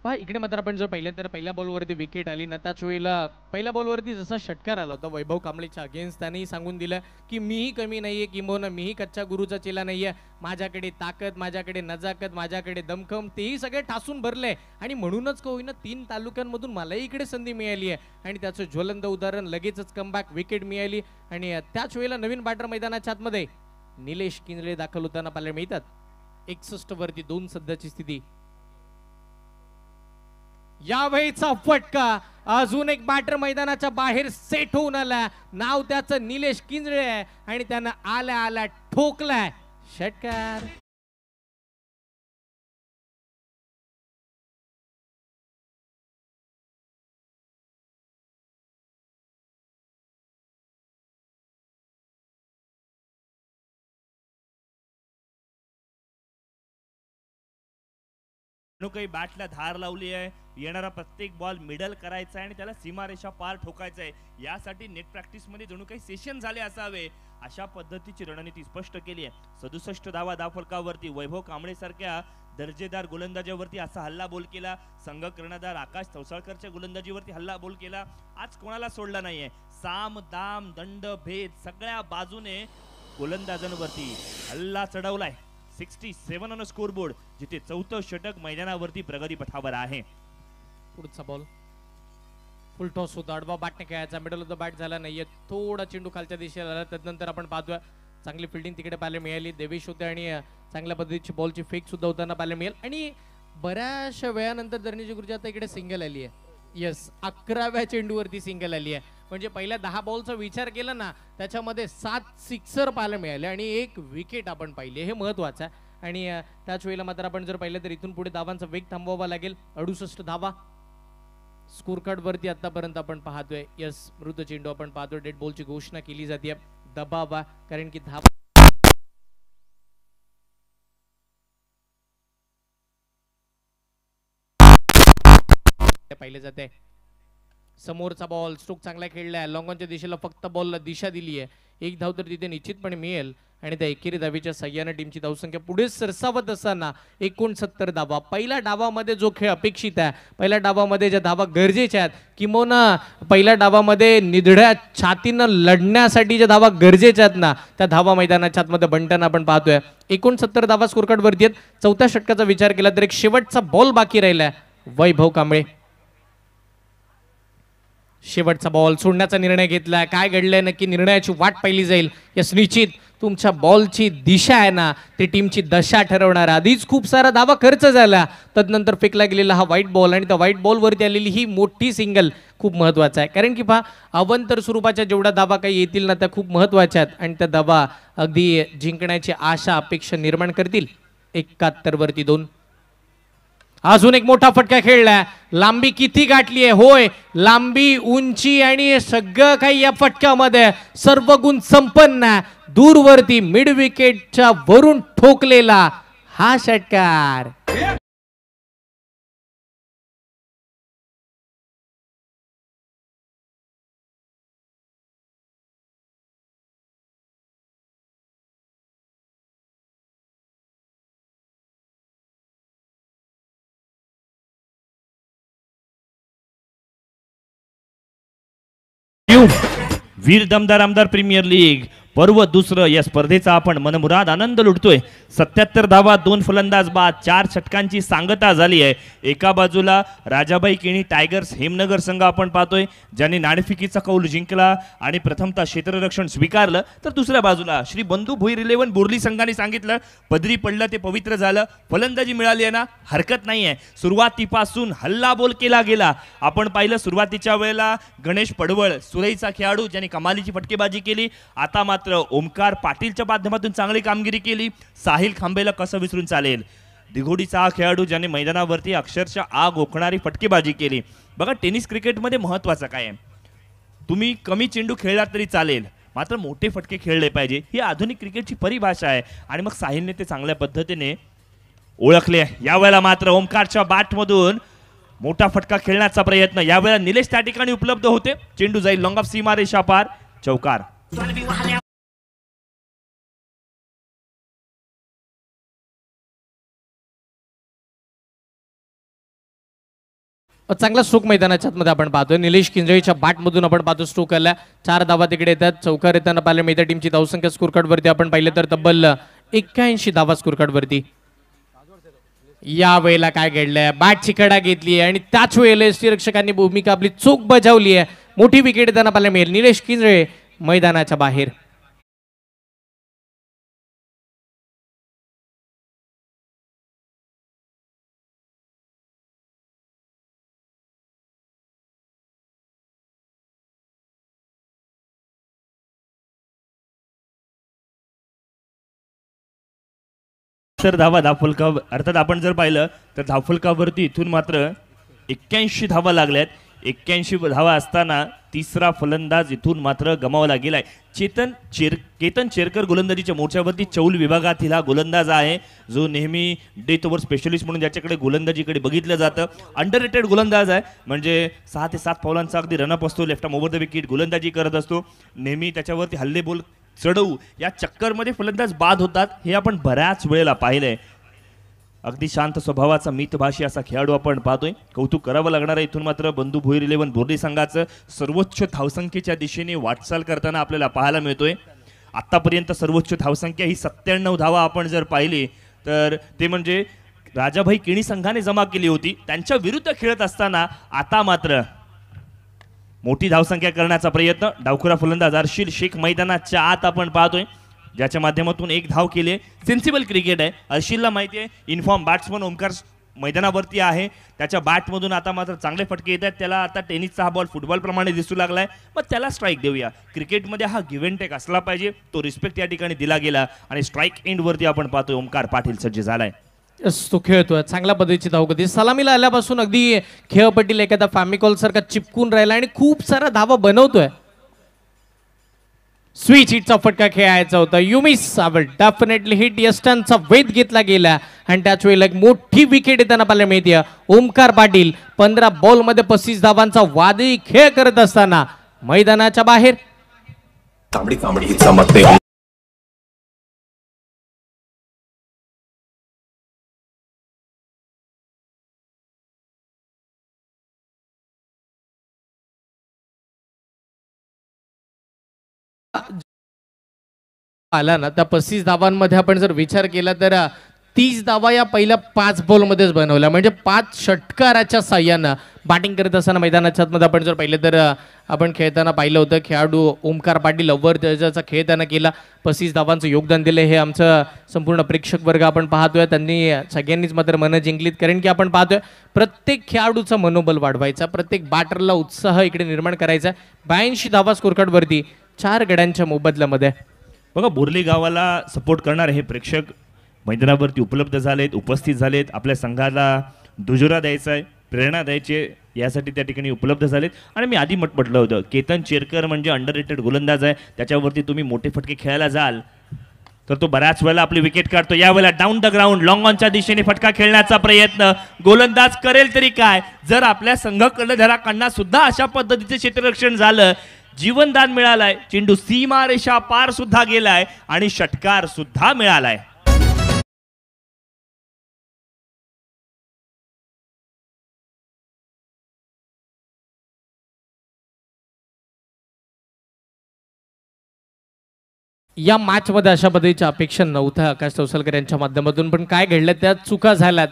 पहा, इकडे मात्र आपण जर पाहिलं तर पहिल्या बॉलवरती विकेट आली ना, त्याच वेळेला पहिल्या बॉलवरती जसा षटकार आला होता वैभव कांबळेच्या अगेन्स्ट, त्यांनी सांगून दिलं की मीही कमी नाहीये, किंबहुना मीही कच्च्या गुरुचा चेला नाहीये. माझ्याकडे ताकद, माझ्याकडे नजाकत, माझ्याकडे दमखम, तेही सगळे ठासून भरले. आणि म्हणूनच का होईना 3 तालुक्यांमधून मलाही इकडे संधी मिळाली आहे. आणि त्याचं ज्वलंत उदाहरण लगेचच कमबॅक विकेट मिळाली. आणि त्याच वेळेला नवीन बॅटर मैदानाच्या आतमध्ये निलेश किंजळे दाखल होताना पाहायला मिळतात. 61 वरती 2 सध्याची स्थिती. यावेळीचा फटका, अजून एक बॅटर मैदानाच्या बाहेर सेट होऊन आला. नाव त्याचं निलेश किंजळे आहे आणि त्यानं आल्या आल्या ठोकलाय षटकार. जणू काही बॅटला धार लावली आहे. येणारा प्रत्येक बॉल मिडल करायचा आहे आणि त्याला सीमारेषा पार ठोकायचा आहे. यासाठी नेट प्रॅक्टिस मध्ये जणू काही सेशन झाले असावे. अशा पद्धतीची रणनीती स्पष्ट केली आहे. 67 धावा धावफलकावरती वैभव कांबळे सारख्या दर्जेदार गोलंदाजावरती असा हल्ला बोल केला. संघ कर्णधार आकाश चौसाळकरच्या गोलंदाजीवरती हल्ला बोल केला. आज कोणाला सोडला नाहीये. साम दाम दंड भेद सगळ्या बाजूने गोलंदाजांवरती हल्ला चढवलाय. 67 ऑन स्कोर बोर्ड, जिथे चौथं षटक मैदानावरती प्रगती पथावर आहे. पुढचा बॉल फुल टॉस होता. आडवा बॅटने खेळायचा. मिडल ऑफ द बॅट झाला नाहीये. थोडा चेंडू खालच्या दिशेला आला. त्यानंतर आपण पाहतोय चांगली फिल्डिंग तिकडे पाहायला मिळाली. देवेश होते आणि चांगल्या पद्धतीची बॉलची फेक सुद्धा होताना पाहायला मिळेल. आणि बऱ्याचशा वेळानंतर धरणीची गुरुजी आता इकडे सिंगल आली आहे. येस, 11व्या चेंडूवरती सिंगल आली आहे. म्हणजे पहिल्या 10 बॉलचा विचार केला ना, त्याच्यामध्ये 7 सिक्सर पाहायला मिळाले आणि 1 विकेट आपण पाहिली. हे महत्वाचं आहे. आणि त्याच वेळेला मात्र आपण जर पाहिलं तर इथून पुढे धावांचा वेग थांबवावा लागेल. 68 धावा स्कोर कार्ड वरती आतापर्यंत आपण पाहतोय. यस, मृत चेंडू आपण पाहतोय. डेड बॉलची घोषणा केली जाते. दबावा, कारण की धावा पाहिले जाते. समोरचा बॉल स्ट्रोक चांगला खेळलाय. लॉंगॉनच्या दिशेला फक्त बॉलला दिशा दिली आहे. 1 धाव तर तिथे निश्चितपणे मिळेल आणि त्या एकेरी धावीच्या सहाय्याने टीमची धावसंख्या पुढे सरसावत असताना 69 धावा. पहिल्या डावामध्ये जो खेळ अपेक्षित आहे, पहिल्या डावामध्ये ज्या धावा गरजेच्या आहेत, किंवा पहिल्या डावामध्ये निधड्या छातीनं लढण्यासाठी ज्या धावा गरजेच्या आहेत ना, त्या धावा मैदानाच्या आतमध्ये बनताना आपण पाहतोय. 69 धावा स्कोर कार्ड वरती आहेत. चौथ्या षटकाचा विचार केला तर एक शेवटचा बॉल बाकी राहिलाय. वैभव कांबळे शेवटचा बॉल सोडण्याचा निर्णय घेतलाय. काय घडलंय नक्की, निर्णयाची वाट पाहिली जाईल. यस, निश्चित तुमच्या बॉलची दिशा आहे ना, ती टीमची दशा ठरवणार. आधीच खूप सारा धावा खर्च झाला, तदनंतर फेकला गेलेला हा व्हाईट बॉल आणि त्या व्हाईट बॉलवरती आलेली ही मोठी सिंगल खूप महत्वाचा आहे. कारण की पहा, अवंतर स्वरूपाच्या जेवढ्या धावा काही येतील ना, त्या खूप महत्वाच्या आहेत आणि त्या धावा अगदी जिंकण्याची आशा अपेक्षा निर्माण करतील. 71 वरती 2. अजून एक मोठा फटका खेळलाय. लांबी किती गाठली आहे. होय, लांबी, उंची आणि सगळं काही या फटक्यामध्ये सर्व गुण संपन्न आहे. दूरवरती मिड विकेटच्या वरून ठोकलेला हा षटकार. वीर दमदार आमदार प्रीमियर लीग पर्व दुसरं या स्पर्धेचा आपण मनमुराद आनंद लुटतोय. 77 धावा 2 फलंदाज बाद 4 षटकांची सांगता झाली आहे. एका बाजूला राजाबाई केणी टायगर्स हेमनगर संघ आपण पाहतोय, ज्यांनी नाणेफेकीचा कौल जिंकला आणि प्रथमतः क्षेत्ररक्षण स्वीकारलं. तर दुसऱ्या बाजूला श्री बंधू भोईर 11 बोर्ली संघाने सांगितलं, पदरी पडलं ते पवित्र झालं. फलंदाजी मिळाली आहे ना, हरकत नाही आहे. सुरुवातीपासून हल्ला बोल केला गेला. आपण पाहिलं सुरुवातीच्या वेळेला गणेश पडवळ सुरईचा खेळाडू ज्यांनी कमालीची फटकेबाजी केली. आता मात्र ओमकार पाटीलच्या माध्यमातून चांगली कामगिरी केली. साहिल खांबेला कसं विसरून चालेल. दिघोडीचा हा खेळाडू ज्याने मैदानावरती अक्षरशः आग ओकणारी फटकेबाजी केली. बघा, टेनिस क्रिकेटमध्ये महत्वाचं काय आहे, तुम्ही कमी चेंडू खेळला तरी चालेल, मात्र मोठे फटके खेळले पाहिजे. ही आधुनिक क्रिकेटची परिभाषा आहे आणि मग साहिलने ते चांगल्या पद्धतीने ओळखले. यावेळेला मात्र ओमकारच्या बॅटमधून मोठा फटका खेळण्याचा प्रयत्न. यावेळेला निलेश त्या ठिकाणी उपलब्ध होते. चेंडू जाईल लॉंग ऑफ सीमारेषा पार. चौकार. चांगला स्ट्रोक मैदानाच्या आतमध्ये आपण पाहतोय. निलेश किंजळीच्या बॅटमधून आपण पाहतो स्ट्रोक आला. 4 धावा तिकडे येतात. चौकार येताना पाहिलं मिळतं. टीमची धावसंख्या स्कोर कार्ड वरती आपण पाहिलं तर तब्बल 81 धावा स्कोर कार्ड वरती. या वेळेला काय घडलंय, बॅटची कडा घेतली आहे आणि त्याच वेळेला यष्टीरक्षकांनी भूमिका आपली चोख बजावली आहे. मोठी विकेट येताना पाहायला मिळेल. निलेश किंजळे मैदानाच्या बाहेर. सर धावा धावफलका अर्थात आपण जर पाहिलं तर धावफलकावरती इथून मात्र 81 धावा लागल्यात. 81 धावा असताना तिसरा फलंदाज इथून मात्र गमावला गेलाय. केतन चेरकर गोलंदाजीच्या मोर्चावरती चौल विभागातील हा गोलंदाज आहे जो नेहमी डेथ ओव्हर स्पेशलिस्ट म्हणून ज्याच्याकडे गोलंदाजीकडे बघितलं जातं. अंडररेटेड गोलंदाज आहे, म्हणजे 6 ते 7 फौलांचा अगदी रनअप असतो, left arm over the wicket गोलंदाजी करत असतो. नेहमी त्याच्यावरती हल्ले बोल चढवू या चक्करमध्ये फलंदाज बाद होतात, हे आपण बऱ्याच वेळेला पाहिलंय. अगदी शांत स्वभावाचा मितभाषी असा खेळाडू आपण पाहतोय. कौतुक करावं लागणार आहे इथून मात्र बंधू भोईर 11 बोर्ली संघाचं सर्वोच्च धावसंख्येच्या दिशेने वाटचाल करताना आपल्याला पाहायला मिळतोय. आतापर्यंत सर्वोच्च धावसंख्या ही 97 धावा आपण जर पाहिली तर ते म्हणजे राजाभाई केणी संघाने जमा केली होती. त्यांच्या विरुद्ध खेळत असताना आता मात्र मोठी धावसंख्या करण्याचा प्रयत्न. डावखुरा फलंदाज अर्शिल शेख मैदानाच्या आत आपण पाहतोय, ज्याच्या माध्यमातून 1 धाव केले. सेन्सिबल क्रिकेट आहे. अर्शिलला माहिती आहे इनफॉर्म बॅट्समन ओमकार मैदानावरती आहे, त्याच्या बॅटमधून आता मात्र चांगले फटके येत आहेत. त्याला आता टेनिसचा हा बॉल फुटबॉल प्रमाणे दिसू लागलाय, मग त्याला स्ट्राईक देऊया. क्रिकेटमध्ये हा गिव्ह अँड टेक असला पाहिजे, तो रिस्पेक्ट या ठिकाणी दिला गेला आणि स्ट्राईक एंडवरती आपण पाहतोय ओमकार पाटील सज्ज झालाय. तो खेळतोय चांगल्या पद्धतीची धावगती. सलामीला आल्यापासून अगदी खेळपट्टीला एखादा फॅमिकॉल सारखा चिपकून राहिला आणि खूप सारा धावा बनवतोय. स्विच हिटचा फटका खेळायचा होता. युमिस डेफिनेटली हिट यस्टनचा वेध घेतला गेला आणि त्याच वेळेला एक मोठी विकेट येताना पाहायला मिळते. ओमकार पाटील 15 बॉलमध्ये 35 धावांचा वादळी खेळ करत असताना मैदानाच्या बाहेर तांबडी तांबडी चमकते. आला ना त्या 35 धावांमध्ये आपण जर विचार केला तर 30 धावा या पहिल्या 5 बॉलमध्येच बनवल्या, म्हणजे 5 षटकाराच्या साह्यानं बॅटिंग करत असताना मैदानाच्या आतमध्ये आपण जर पाहिलं तर आपण खेळताना पाहिलं होतं खेळाडू ओमकार पाटील अव्वल दर्जाचा खेळ त्यांना केला. 35 धावांचं योगदान दिलं हे आमचं संपूर्ण प्रेक्षक वर्ग आपण पाहतोय. त्यांनी सगळ्यांनीच मात्र मनं जिंकलीत, कारण की आपण पाहतोय प्रत्येक खेळाडूचा मनोबल वाढवायचा, प्रत्येक बॅटरला उत्साह इकडे निर्माण करायचा. 82 धावा स्कोरकार्डवरती 4 गड्यांच्या मोबदल्यामध्ये. बघा बोर्ली गावाला सपोर्ट करणारे हे प्रेक्षक मैदानावरती उपलब्ध झालेत, उपस्थित झालेत. आपल्या संघाला दुजोरा द्यायचा आहे, प्रेरणा द्यायची यासाठी त्या ठिकाणी उपलब्ध झालेत. आणि मी आधी म्हटलं होतं केतन चेरकर म्हणजे अंडररेटेड गोलंदाज आहे, त्याच्यावरती तुम्ही मोठे फटके खेळायला जाल तर तो बऱ्याच वेळेला आपली विकेट काढतो. यावेळेला डाऊन द ग्राउंड लॉंग ऑनच्या दिशेने फटका खेळण्याचा प्रयत्न गोलंदाज करेल तरी काय, जर आपल्या संघ कर्णधारांना सुद्धा अशा पद्धतीचे क्षेत्ररक्षण झालं, जीवनदान मिळालाय, चेंडू सीमारेषा पार सुद्धा गेलाय आणि षटकार सुद्धा मिळालाय. या मॅच मध्ये अशा पद्धतीच्या अपेक्षा नव्हत्या आकाश तवसलकर यांच्या माध्यमातून, पण काय घडलं त्यात चुका झाल्यात.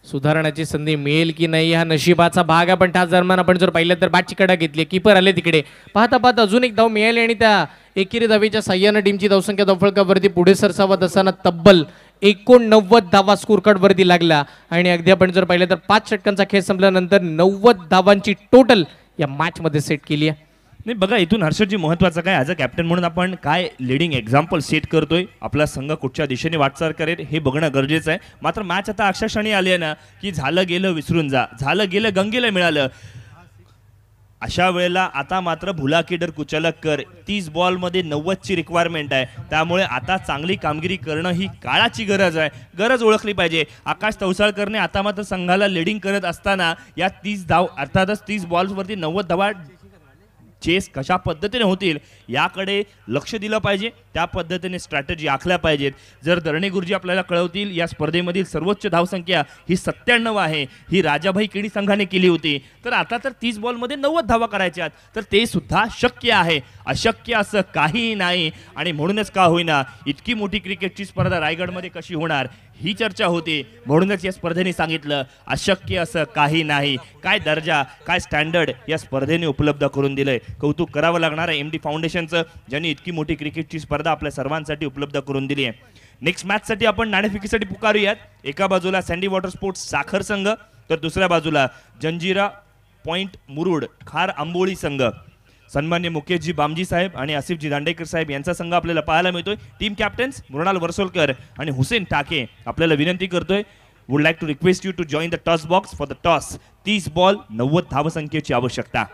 सुधारण्याची संधी मिळेल की नाही हा नशिबाचा भाग आहे, पण त्याच दरम्यान आपण जर पाहिलं तर बॅटची कडा घेतली, कीपर आले तिकडे, पाहता पाहता अजून एक धाव मिळाली आणि त्या एकेरी धावेच्या साह्यानं टीमची धावसंख्या धावफलकावरती पुढे सरसावत असताना तब्बल 89 धावा स्कोरकार्डवरती लागला. आणि अगदी आपण जर पाहिलं तर 5 षटकांचा खेळ संपल्यानंतर 90 धावांची टोटल या मॅच मध्ये सेट केली आहे. नाही बघा इथून हर्षदजी महत्वाचं काय, ॲज अ कॅप्टन म्हणून आपण काय लिडिंग एक्झाम्पल सेट करतोय, आपला संघ कुठच्या दिशेने वाटचाल करेल हे बघणं गरजेचं आहे. मात्र मॅच आता अशा क्षणी आली आहे ना की झालं गेलं विसरून जा, झालं गेलं गंगेला मिळालं. अशा वेळेला आता मात्र भुला की डर कुचलक कर. 30 बॉलमध्ये 90ची रिक्वायरमेंट आहे, त्यामुळे आता चांगली कामगिरी करणं ही काळाची गरज आहे, गरज ओळखली पाहिजे. आकाश तवसाळकरने आता मात्र संघाला लिडिंग करत असताना या 30 धाव अर्थातच 30 बॉल्सवरती 90 धावा चेस कशा पद्धतीने होतील याकडे लक्ष दिलं पाहिजे, त्या पद्धतीने स्ट्रॅटेजी आखल्या पाहिजेत. जर दरणे गुरुजी आपल्याला कळवतील या स्पर्धेमधील सर्वोच्च धावसंख्या ही 97 आहे, ही राजाभाई केणी संघाने केली होती, तर आता तर 30 बॉलमध्ये 90 धावा करायच्यात, तर ते सुद्धा शक्य आहे. अशक्य असं काहीही नाही. आणि म्हणूनच का होईना इतकी मोठी क्रिकेटची स्पर्धा रायगडमध्ये कशी होणार ही चर्चा होती. म्हणूनच या स्पर्धेने सांगितलं अशक्य असं काही नाही. काय दर्जा, काय स्टँडर्ड या स्पर्धेने उपलब्ध करून दिलंय. कौतुक करावं लागणार आहे MD फाउंडेशनचं, ज्यांनी इतकी मोठी क्रिकेटची स्पर्धा आपल्या सर्वांसाठी उपलब्ध करून दिली आहे. नेक्स्ट मॅचसाठी आपण नाणेफेकीसाठी पुकारूयात. एका बाजूला सँडी वॉटर स्पोर्ट्स साखर संघ, तर दुसऱ्या बाजूला जंजिरा पॉइंट मुरुड खार आंबोळी संघ. सन्मान्य मुकेशजी बामजी साहेब आणि आसिफजी दांडेकर साहेब यांचा संघ आपल्याला पाहायला मिळतोय. टीम कॅप्टन्स मृणाल वर्सोलकर आणि हुसेन टाके आपल्याला विनंती करतोय, would like to request you to join the toss box for the toss. 30 ball 90 धावसंख्येची आवश्यकता.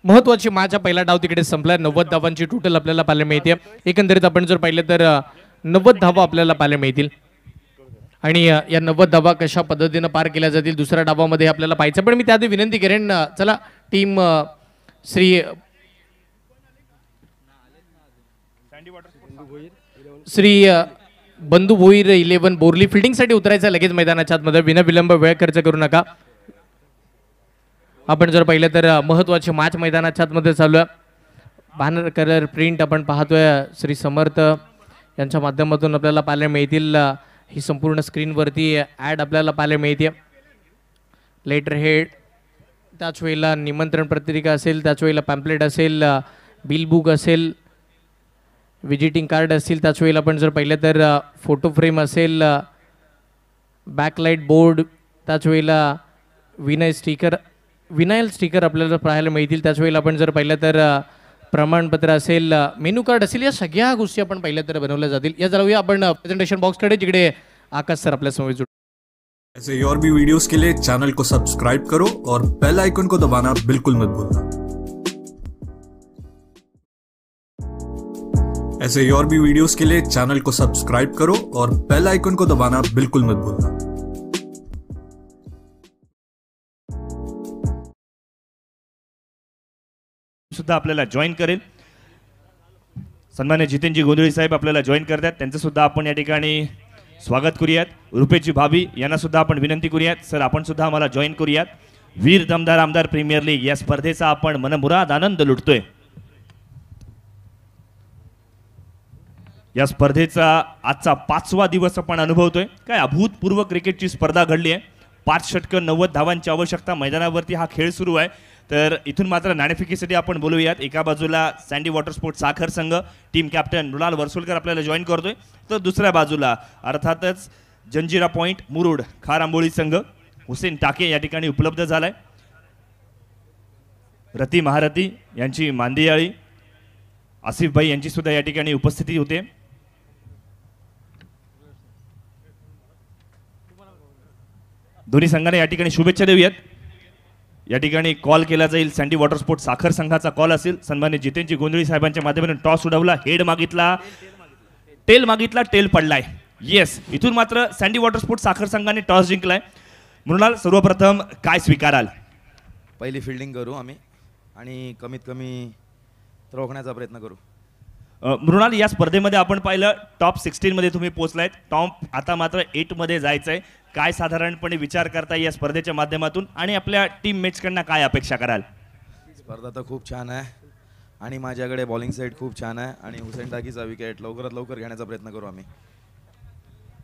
महत्वाची माझ्या पहिला डाव तिकडे संपला. 90 धावांची टोटल आपल्याला पाहायला मिळते. एकंदरीत आपण जर पाहिलं तर 90 धावा आपल्याला पाहायला मिळतील आणि या 90 धावा कशा पद्धतीनं पार केल्या जातील दुसऱ्या डावामध्ये आपल्याला पाहायचं. पण मी त्याआधी विनंती करेन, चला टीम श्री बंधू भोईर 11 बोरली फिल्डिंगसाठी उतरायचं लगेच मैदानाच्या आतमध्ये. विनाविलंब वेळ खर्च करू नका. आपण जर पाहिलं तर महत्वाची मॅच मैदानाच्या आतमध्ये चालू आहे. बॅनर कलर प्रिंट आपण पाहतोय श्री समर्थ यांच्या माध्यमातून आपल्याला पाहायला मिळतील. ही संपूर्ण स्क्रीनवरती ॲड आपल्याला पाहायला मिळते. लेटर हेड, त्याच वेळेला निमंत्रण पत्रिका असेल, त्याच वेळेला पॅम्पलेट असेल, बिल बुक असेल, विजिटिंग कार्ड असतील, त्याच वेळेला आपण जर पाहिलं तर फोटो फ्रेम असेल, बॅकलाईट बोर्ड, त्याच वेळेला विनाईल स्टिकर आपल्याला पाहायला मिळतील. त्याच वेळेला आपण जर पाहिलं तर प्रमाणपत्र असेल, मेनू कार्ड असेल, या सगळ्या गोष्टी आपण पाहिल्या तर बनवल्या जातील. या जाऊया आपण प्रेझेंटेशन बॉक्सकडे, जिकडे आकाश सर आपल्या समोर जुड. ऐसे और भी वीडियोस के लिए चैनल को सब्सक्राइब करो और बेल आइकन को दबाना बिल्कुल मत भूलना. ऐसे और भी वीडियोस के लिए चैनल को सब्सक्राइब करो और बेल आइकन को दबाना बिल्कुल मत भूलना. सुद्धा आपल्याला जॉईन करेल. सन्मान्य जितेंजी गोंधळी साहेब आपल्याला जॉईन करतात, त्यांचं सुद्धा आपण या ठिकाणी स्वागत करूयात. रुपेशजी भाभी यांना सुद्धा आपण विनंती करूयात, सर आपण सुद्धा आम्हाला जॉईन करूयात. वीर दमदार आमदार प्रीमियर लीग या स्पर्धेचा आपण मनमुराद आनंद लुटतोय. या स्पर्धेचा आजचा 5वा दिवस आपण अनुभवतोय. काय अभूतपूर्व क्रिकेटची स्पर्धा घडली आहे. 5 षटकं 90 धावांची आवश्यकता. मैदानावरती हा खेळ सुरू आहे. तर इथून मात्र नाणेफेकीसाठी आपण बोलूयात. एका बाजूला सँडी वॉटर स्पोर्ट्स साखर संघ, टीम कॅप्टन मृणाल वर्सोलकर आपल्याला जॉईन करतोय. तर दुसऱ्या बाजूला अर्थातच जंजिरा पॉइंट मुरुड खार आंबोळी संघ, हुसेन टाके या ठिकाणी उपलब्ध झालाय. रती महारथी यांची मांदियाळी, आसिफ भाई यांची सुद्धा या ठिकाणी उपस्थिती होते. दोन्ही संघाने या ठिकाणी शुभेच्छा देऊयात. या ठिकाणी कॉल केला जाईल सँडी वॉटर स्पोर्ट्स साखर संघाचा कॉल असेल. सन्मान्य जितेंजी गोंधळी साहेबांच्या माध्यमातून टॉस उडवला, हेड मागितला, टेल मागितला, टेल पडलाय. येस, इथून मात्र सँडी वॉटर स्पोर्ट्स साखर संघाने टॉस जिंकलाय. मृणाल सर्वप्रथम काय स्वीकाराल? पहिली फिल्डिंग करू आम्ही आणि कमीत कमी रोखण्याचा प्रयत्न करू. मृणाल, या स्पर्धेमध्ये आपण पाहिलं टॉप 16 मध्ये तुम्ही पोहोचलायत. टॉप आता मात्र 8 मध्ये जायचंय. काय साधारणपणे विचार करताय या स्पर्धेच्या माध्यमातून आणि आपल्या टीम मेट्सकडनं काय अपेक्षा कराल? स्पर्धा तर खूप छान आहे आणि माझ्याकडे बॉलिंग साईड खूप छान आहे आणि हुसेन टाकीचा विकेट लवकरात लवकर घेण्याचा प्रयत्न करू आम्ही.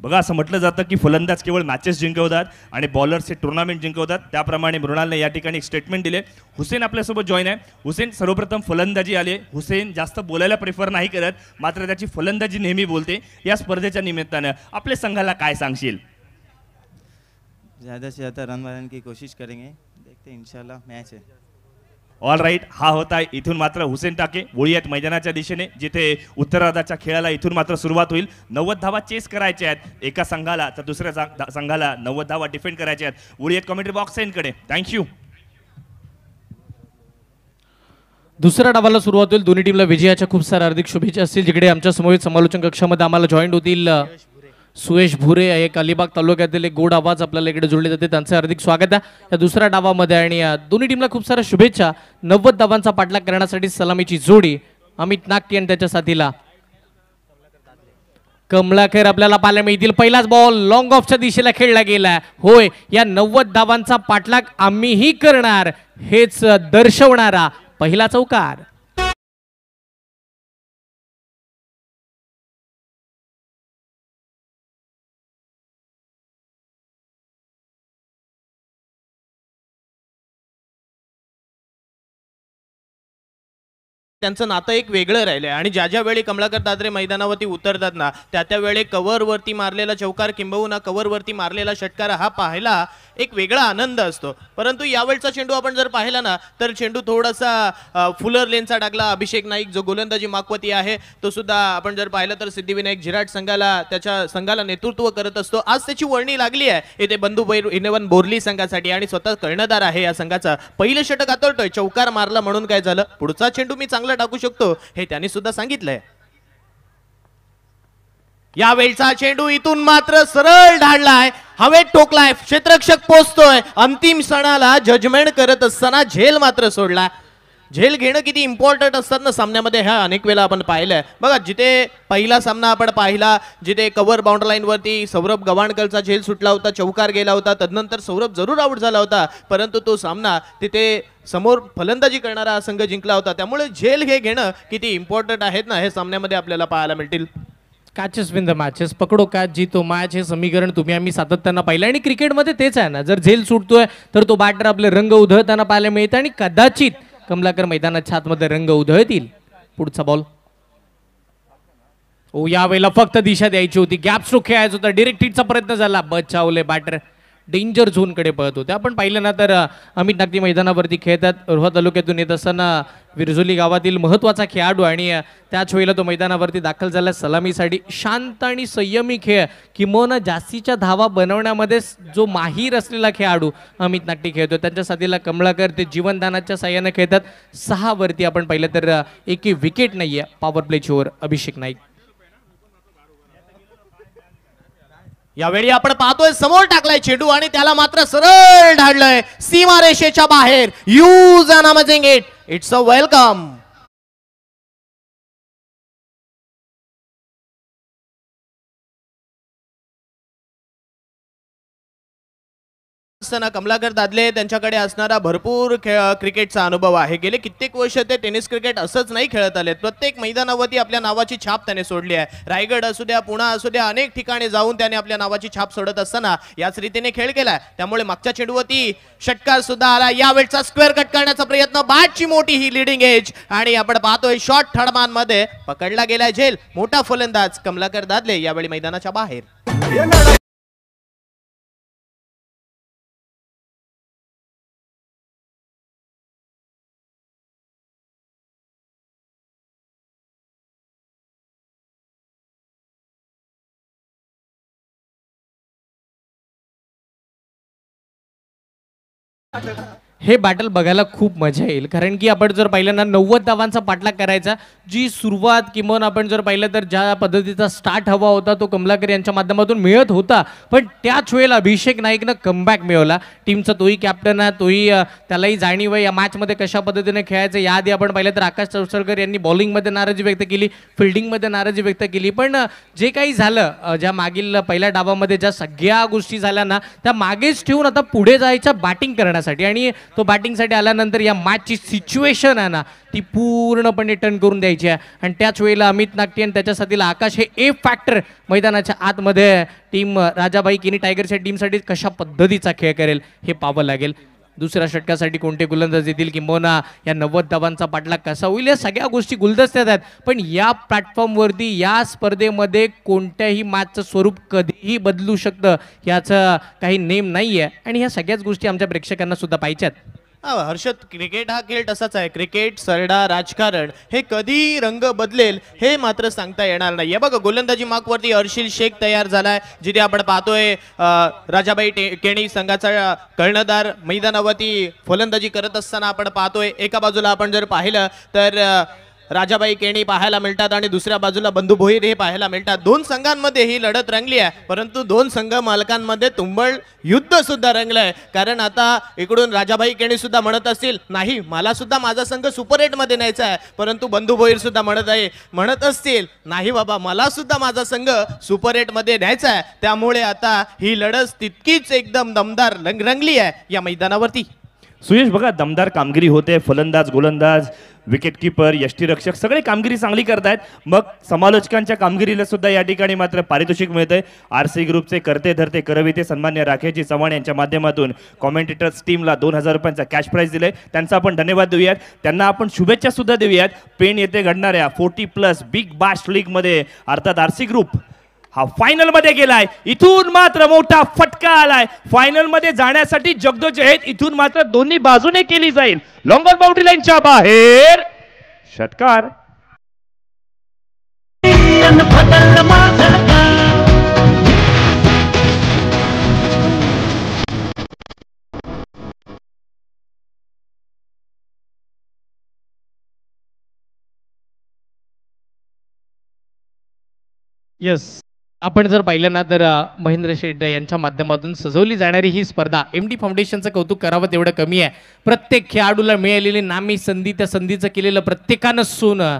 बघा, असं म्हटलं जातं की फलंदाज केवळ मॅचेस जिंकवतात आणि बॉलर्स हे टुर्नामेंट जिंकवतात. त्याप्रमाणे मृणालने या ठिकाणी एक स्टेटमेंट दिले. हुसेन आपल्यासोबत जॉईन आहे. हुसेन, सर्वप्रथम फलंदाजी आली. हुसेन जास्त बोलायला प्रेफर नाही करत, मात्र त्याची फलंदाजी नेहमी बोलते. या स्पर्धेच्या निमित्तानं आपल्या संघाला काय सांगशील? ज़्यादा से ज़्यादा रन बनाने की कोशिश करेंगे, देखते हैं इंशाल्लाह मैच है. ऑल राईट, हा होता इथून मात्र हुसेन टाके वळूयात मैदानाच्या दिशेने, जिथे उत्तरार्धाच्या खेळाला इथून मात्र सुरुवात होईल. 90 धावा चेस करायच्या आहेत एका संघाला, तर दुसऱ्या संघाला 90 धावा डिफेंड करायच्या आहेत. वळूयात कमेंट्री बॉक्स कडे. थँक्यू. दुसऱ्या डावाला सुरुवात होईल. दोन्ही टीमला विजयाच्या खूप साऱ्या हार्दिक शुभेच्छा असतील. जिकडे आमच्या समोर समालोचन कक्षामध्ये आम्हाला जॉईन होतील सुयश भुरे, एक अलिबाग तालुक्यातील एक गोड आवाज आपल्याला इकडे जोडले जाते. त्यांचं हार्दिक स्वागत आहे या दुसऱ्या डावामध्ये आणि दोन्ही टीमला खूप साऱ्या शुभेच्छा. 90 धावांचा पाठलाग करण्यासाठी सलामीची जोडी अमित नागटी आणि त्याच्या साथीला कमलाखेर आपल्याला पाहायला मिळतील. पहिलाच बॉल लॉंग ऑफच्या दिशेला खेळला गेला. होय, या 90 धावांचा पाठलाग आम्हीही करणार हेच दर्शवणारा पहिला चौकार. त्यांचं नातं एक वेगळं राहिलंय आणि ज्या ज्या वेळी कमलाकर दादरे मैदानावरती उतरतात ना त्या वेळी कव्हरवरती मारलेला चौकार किंबहुना कव्हरवरती मारलेला षटकार हा पाहायला एक वेगळा आनंद असतो. परंतु यावेळचा चेंडू आपण जर पाहिला ना तर चेंडू थोडासा फुलर लेनचा टाकला. अभिषेक नाईक जो गोलंदाजी मागवती आहे तो सुद्धा आपण जर पाहिलं तर सिद्धिविनायक झिराट त्याच्या संघाला नेतृत्व करत असतो. आज त्याची वर्णी लागली आहे इथे बंधू भोईर 11 बोर्ली संघासाठी आणि स्वतः कर्णधार आहे या संघाचा. पहिलं षटक हातोरतोय, चौकार मारला म्हणून काय झालं, पुढचा चेंडू मी चांगला टाकू शकतो हे त्यांनी सुद्धा सांगितलंय. यावेळचा चेंडू इथून मात्र सरळ ढाळलाय, हवेत टोकलाय, क्षेत्ररक्षक पोहोचतोय. अंतिम क्षणाला जजमेंट करत असताना झेल मात्र सोडला. झेल घेणं किती इम्पॉर्टंट असतात ना सामन्यामध्ये ह्या अनेक वेळा आपण पाहिलंय. बघा जिथे पहिला सामना आपण पाहिला जिथे कव्हर बाउंड्री लाईन वरती सौरभ गव्हाणकरचा झेल सुटला होता, चौकार गेला होता, तदनंतर सौरभ जरूर आउट झाला होता परंतु तो सामना तिथे समोर फलंदाजी करणारा संघ जिंकला होता. त्यामुळे झेल हे घेणं किती इम्पॉर्टंट आहेत ना हे सामन्यामध्ये आपल्याला पाहायला मिळतील. कॅचेस विन द मॅचेस, पकडो कॅच जीतो मॅच हे समीकरण तुम्ही आम्ही सातत्यानं पाहिलं आणि क्रिकेटमध्ये तेच आहे ना, जर झेल सुटतोय तर तो बॅटर आपले रंग उधळताना पाहायला मिळतं आणि कदाचित कमलाकर मैदानाच्या आतमध्ये रंग उधळतील. पुढचा बॉल ओ यावेळेला फक्त दिशा द्यायची होती, गॅप स्ट्रोक खेळायचा होता, डायरेक्ट हिटचा प्रयत्न झाला, बचावले बॅटर डेंजर झोन कडे पळत होते. आपण पाहिलं ना तर अमित नागती मैदानावरती खेळतात. रोहा तालुक्यातून येत असताना विरजोली गावातील महत्त्वाचा खेळाडू आणि त्याच वेळेला तो मैदानावरती दाखल झाला सलामीसाठी. शांत आणि संयमी खेळ किंवा जास्तीच्या धावा बनवण्यामध्ये जो माहीर असलेला खेळाडू अमित नागटी खेळतो. त्यांच्या साथीला कमलाकर ते जीवनदानाच्या साह्याने खेळतात. 6 वरती आपण पाहिलं तर एकही विकेट नाहीये. पॉवर प्लेची ओव्हर अभिषेक नाईक. यावेळी आपण पाहतोय समोर टाकलाय चेंडू आणि त्याला मात्र सरळ ढाळलंय सीमारेषेच्या बाहेर. Use an amazing it's a welcome. Kamlakar Dadle त्यांच्याकडे असणारा भरपूर क्रिकेटचा अनुभव आहे. गेले कित्येक वर्ष ते टेनिस क्रिकेट असंच नाही खेळत आलेत. प्रत्येक मैदानावरती आपल्या नावाची छाप त्याने सोडली आहे. रायगड असू द्या, पुणा असू द्या, अनेक ठिकाणी जाऊन त्याने आपल्या नावाची छाप सोडत असताना याच रीतीने खेळ केलाय. त्यामुळे मागच्या चेंडूवरती षटकार सुद्धा आला. यावेळचा स्क्वेअर कट करण्याचा प्रयत्न, बॅटची मोठी ही लिडिंग एज आणि आपण पाहतोय शॉर्ट थर्डमान मध्ये पकडला गेलाय झेल. मोठा फलंदाज कमलाकर दादले यावेळी मैदानाच्या बाहेर. हे बॅटल बघायला खूप मजा येईल कारण की आपण जर पाहिलं ना 90 धावांचा पाठलाग करायचा. जी सुरुवात किंवा आपण जर पाहिलं तर ज्या पद्धतीचा स्टार्ट हवा होता तो कमलाकर यांच्या माध्यमातून मिळत होता पण त्याच वेळेला अभिषेक नाईकनं कमबॅक मिळवला. टीमचा तोही कॅप्टन आहे, तोही त्यालाही जाणीव आहे या मॅचमध्ये कशा पद्धतीने खेळायचं. याआधी आपण पाहिलं तर आकाश चौसरकर यांनी बॉलिंगमध्ये नाराजी व्यक्त केली, फिल्डिंगमध्ये नाराजी व्यक्त केली. पण जे काही झालं ज्या मागील पहिल्या डावामध्ये ज्या सगळ्या गोष्टी झाल्या ना त्या मागेच ठेवून आता पुढे जायचं बॅटिंग करण्यासाठी आणि तो बॅटिंगसाठी आल्यानंतर या मॅचची सिच्युएशन आहे ना ती पूर्णपणे टर्न करून द्यायची आहे. आणि त्याच वेळेला अमित नागटी आणि त्याच्या साथीला आकाश हे ए फॅक्टर मैदानाच्या आतमध्ये टीम राजाबाई किनी टायगरच्या टीमसाठी कशा पद्धतीचा खेळ करेल हे पाहावं लागेल. दुसऱ्या षटकासाठी कोणते गोलंदाज येतील किंबहुना या 90 धावांचा पाठलाग कसा होईल या सगळ्या गोष्टी गुलदस्त्यात आहेत. पण या प्लॅटफॉर्मवरती या स्पर्धेमध्ये कोणत्याही मॅचचं स्वरूप कधीही बदलू शकतं याचं काही नेम नाही आहे आणि ह्या सगळ्याच गोष्टी आमच्या प्रेक्षकांना सुद्धा पाहिजेत. हर्षद, क्रिकेट हा खेळ तसाच आहे. क्रिकेट, सरडा, राजकारण हे कधी रंग बदलेल हे मात्र सांगता येणार नाही. बघा गोलंदाजी मार्कवरती अर्शिल शेख तयार झालाय जिथे आपण पाहतोय राजाबाई केणी संघाचा कर्णधार मैदानावरती फलंदाजी करत असताना आपण पाहतोय. एका बाजूला आपण जर पाहिलं तर राजाबाई केणी पाहायला मिळतात आणि दुसऱ्या बाजूला बंधू भोईर हे पाहायला मिळतात. दोन संघांमध्ये ही लढत रंगली आहे परंतु दोन संघ मालकांमध्ये तुंबळ युद्ध सुद्धा रंगलंय. कारण आता इकडून राजाबाई केणी सुद्धा म्हणत असतील नाही मला सुद्धा माझा संघ सुपर 8 मध्ये न्यायचा आहे, परंतु बंधू भोईर सुद्धा म्हणत असतील नाही बाबा मला सुद्धा माझा संघ सुपर 8 मध्ये न्यायचा आहे. त्यामुळे आता ही लढत तितकीच एकदम दमदार रंगली आहे या मैदानावरती. सुयश बघा दमदार कामगिरी होते, फलंदाज गोलंदाज विकेटकीपर यष्टीरक्षक सगळे कामगिरी चांगली करतायत. मग समालोचकांच्या कामगिरीला सुद्धा या ठिकाणी मात्र पारितोषिक मिळतंय. RC ग्रुपचे करते धरते करविते सन्मान्य राकेशजी चव्हाण यांच्या माध्यमातून कॉमेंटेटर्स टीमला 2000 रुपयांचा कॅश प्राइज दिले. त्यांचा आपण धन्यवाद देऊयात. त्यांना आपण शुभेच्छा सुद्धा देऊयात. पेण येथे घडणाऱ्या 40+ बिग बाश लीग मध्ये अर्थात RC ग्रुप हा फायनल मध्ये गेलाय. इथून मात्र मोठा फटका आलाय. फायनल मध्ये जाण्यासाठी जगदोजहद इथून मात्र दोन्ही बाजूने केली जाईल. लॉंगर बाउंड्री लाईनच्या बाहेर षटकार. येस, आपण जर पाहिलं ना तर महेंद्र शेठ यांच्या माध्यमातून सजवली जाणारी ही स्पर्धा MD फाउंडेशनचं कौतुक करावं तेवढं कमी आहे. प्रत्येक खेळाडूला मिळालेली नामी संधी, त्या संधीचं केलेलं प्रत्येकानं सोनं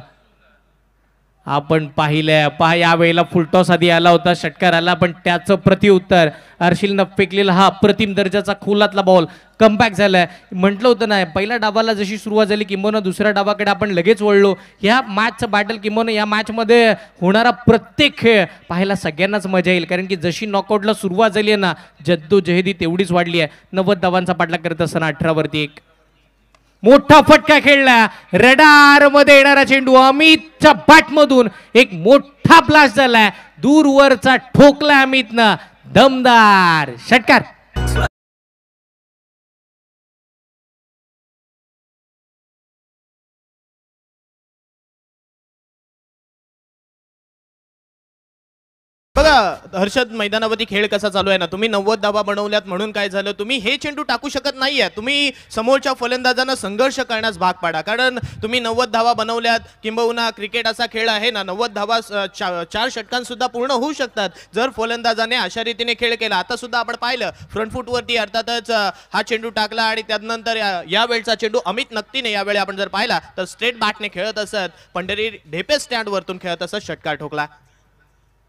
आपण पाहिलंय. यावेळेला फुलटॉस आधी आला होता, षटकार आला, पण त्याचं प्रत्युत्तर अर्शिलनं फेकलेला हा अप्रतिम दर्जाचा खोलातला बॉल कमबॅक झालाय. म्हटलं होतं ना, पहिल्या डावाला जशी सुरुवात झाली किंवा दुसऱ्या डावाकडे आपण लगेच वळलो. ह्या मॅचचं बॅटल किंवा या मॅचमध्ये होणारा प्रत्येक खेळ पाहायला सगळ्यांनाच मजा येईल, कारण की जशी नॉकआउटला सुरुवात झाली आहे ना, जद्दोजहदी तेवढीच वाढली आहे. 90 धावांचा पाठलाग करत असताना 18 वरती 1 मोठा फटका खेळला. रडार मध्ये येणारा चेंडू अमितच्या बॅट मधून एक मोठा ब्लास्ट झालाय. दूरवरचा ठोकला अमितनं. दमदार षटकार. बघा हर्षद, मैदानावरती खेळ कसा चालू आहे ना. तुम्ही 90 धावा बनवल्यात म्हणून काय झालं, तुम्ही हे चेंडू टाकू शकत नाहीये. तुम्ही समोरच्या फलंदाजांना संघर्ष करण्यास भाग पाडा, कारण तुम्ही 90 धावा बनवल्यात. किंबहुना क्रिकेट असा खेळ आहे ना, 90 धावा 4 षटकांसुद्धा पूर्ण होऊ शकतात जर फलंदाजाने अशा रीतीने खेळ केला. आता सुद्धा आपण पाहिलं फ्रंट फुटवरती अर्थातच हा चेंडू टाकला आणि त्यानंतर या वेळचा चेंडू अमित नक्तीने यावेळी आपण जर पाहिला तर स्ट्रेट बॅटने खेळत असत, पंढरी ढेपे स्टँड वरतून खेळत असत षटकार ठोकला.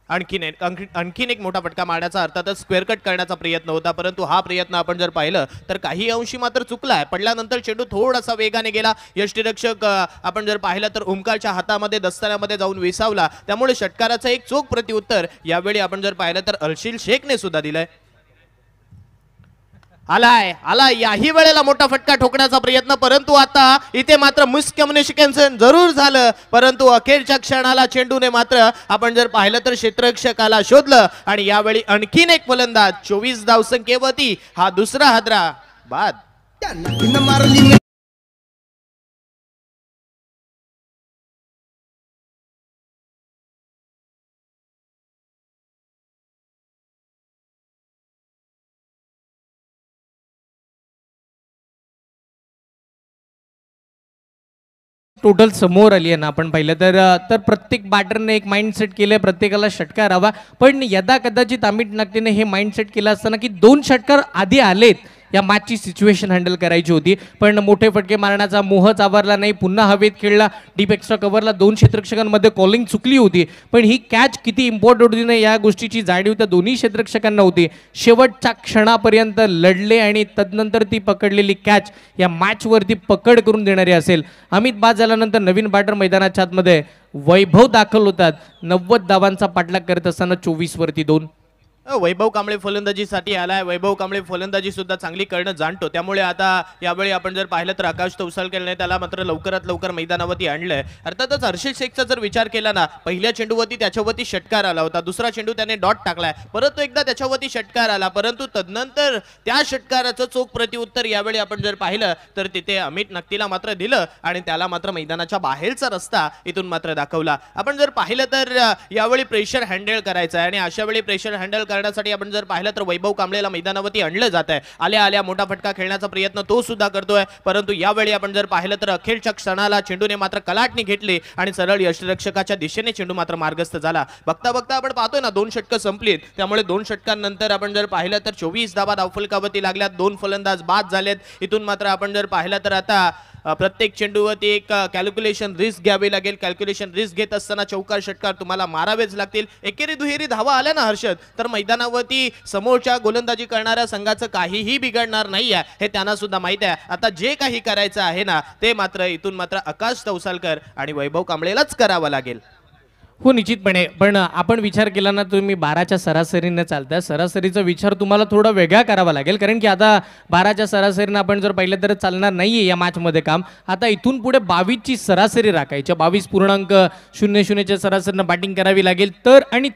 आणखीन एक मोठा फटका मारण्याचा अर्थातच स्क्वेअर कट करण्याचा प्रयत्न होता, परंतु हा प्रयत्न आपण जर पाहिलं तर काही अंशी मात्र चुकलाय. पडल्यानंतर चेंडू थोडासा वेगाने गेला. यष्टीरक्षक आपण जर पाहिलं तर ओमकारच्या हातामध्ये दस्तान्यामध्ये जाऊन विसावला. त्यामुळे षटकाराचं एक चोख प्रत्युत्तर यावेळी आपण जर पाहिलं तर अर्शिल शेखने सुद्धा दिलंय. आलाय याही वेळेला मोठा फटका ठोकण्याचा प्रयत्न, परंतु आता इथे मात्र मिसकम्युनिकेशन जरूर झालं. परंतु अखेरच्या क्षणाला चेंडूने मात्र आपण जर पाहिलं तर क्षेत्ररक्षकाला शोधलं आणि यावेळी आणखीन एक फलंदाज 24 धावसंख्येवरती हा दुसरा हादरा बाद. टोटल समोर आली आहे ना. आपण पाहिलं तर प्रत्येक बॅटरने एक माइंडसेट केलंय, प्रत्येकाला षटकार हवा. पण यदा कदाचित अमित नकटीने हे माइंडसेट केलं असताना की 2 षटकार आधी आलेत, या मॅचची सिच्युएशन हँडल करायची होती, पण मोठे फटके मारण्याचा मोहच आवरला नाही. पुन्हा हवेत खेळला. डीप एक्स्ट्रा कव्हरला 2 क्षेत्ररक्षकांमध्ये कॉलिंग चुकली होती, पण ही कॅच किती इम्पॉर्टंट होती ना या गोष्टीची जाणीव त्या दोन्ही क्षेत्ररक्षकांना होती. शेवटच्या क्षणापर्यंत लढले आणि तदनंतर ती पकडलेली कॅच या मॅचवरती पकड करून देणारी असेल. अमित बाद झाल्यानंतर नवीन बॅटर मैदानाच्या आतमध्ये वैभव दाखल होतात. 90 धावांचा पाठलाग करत असताना 24 वरती 2. वैभव कांबळे फलंदाजीसाठी आलाय. वैभव कांबळे फलंदाजी सुद्धा चांगली करणं जाणतो, त्यामुळे आता यावेळी आपण जर पाहिलं तर आकाश तौसालकरने त्याला मात्र लवकरात लवकर मैदानावरती आणलंय. अर्थातच हर्षिल शेखचा जर विचार केला ना, पहिल्या चेंडूवरती त्याच्यावरती षटकार आला होता, दुसरा चेंडू त्याने डॉट टाकलाय, परत एकदा त्याच्यावरती षटकार आला, परंतु तदनंतर त्या षटकाराचं चोख प्रत्युत्तर यावेळी आपण जर पाहिलं तर तिथे अमित नकटीला मात्र दिलं आणि त्याला मात्र मैदानाच्या बाहेरचा रस्ता इथून मात्र दाखवला. आपण जर पाहिलं तर यावेळी प्रेशर हँडल करायचं आहे आणि अशा वेळी प्रेशर हँडल करण्यासाठी आपण जर पाहिलं तर वैभव कांबळेला मैदानावरती आणलं जात आहे. आल्या मोठा फटका खेळण्याचा प्रयत्न तो सुद्धा करतोय, परंतु यावेळी आपण जर पाहिलं तर अखेरच्या क्षणाला चेंडूने मात्र कलाटणी घेतली आणि सरळ यष्टीरक्षकाच्या दिशेने चेंडू मात्र मार्गस्थ झाला. बघता बघता आपण पाहतोय ना 2 षटकं संपलीत, त्यामुळे 2 षटकांनंतर आपण जर पाहिलं तर 24 धावा धावफलकावरती लागल्यात. 2 फलंदाज बाद झालेत. इथून मात्र आपण जर पाहिलं तर आता प्रत्येक चेंडूवरती एक कॅल्क्युलेशन रिस्क घ्यावी लागेल. कॅल्क्युलेशन रिस्क घेत असताना चौकार षटकार तुम्हाला मारावेच लागतील. एकेरी दुहेरी धावा आल्या ना हर्षद, तर मैदानावरती समोरच्या गोलंदाजी करणाऱ्या संघाचं काहीही बिघडणार नाही आहे हे त्यांना सुद्धा माहिती आहे. आता जे काही करायचं आहे ना ते मात्र इथून मात्र आकाश तवसालकर आणि वैभव कांबळेलाच करावं लागेल. हो निश्चितपणे, पण आपण विचार केला ना तुम्ही 12च्या सरासरीने चालताय, सरासरीचा विचार तुम्हाला थोडा वेगळा करावा लागेल. कारण की आता 12च्या सरासरीनं आपण जर पाहिलं तर चालणार नाहीये या मॅचमध्ये काम. आता इथून पुढे 22ची सरासरी राखायची, 22.00च्या सरासरीनं बॅटिंग करावी लागेल.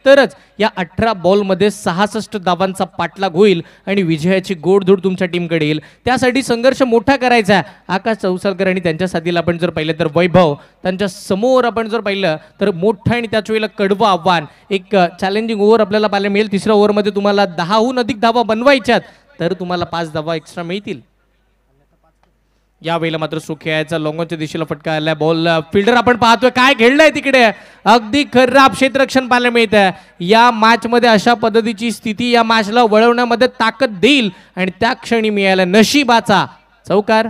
तरच या 18 बॉलमध्ये 66 धावांचा पाठलाग होईल आणि विजयाची गोडधोड तुमच्या टीमकडे येईल. त्यासाठी संघर्ष मोठा करायचा आहे. आकाश तवसालकर आणि त्यांच्या साथीला आपण जर पाहिलं तर वैभव, त्यांच्या समोर आपण जर पाहिलं तर मोठं आणि त्याच वेळेला कडवं आव्हान, एक चॅलेंजिंग ओव्हर आपल्याला पाहायला मिळेल. तिसऱ्या ओव्हरमध्ये तुम्हाला 10हून अधिक धावा बनवायच्यात तर तुम्हाला 5 धावा एक्स्ट्रा मिळतील. यावेळेला मात्र सुखियाचा लॉंगॉनच्या दिशेला फटका आलाय. बॉल फिल्डर आपण पाहतोय काय खेळलंय तिकडे, अगदी खराब क्षेत्ररक्षण पाहायला मिळत आहे. या मॅच मध्ये अशा पद्धतीची स्थिती या मॅचला वळवण्यामध्ये ताकद देईल आणि त्या क्षणी मिळाला नशिबाचा चौकार.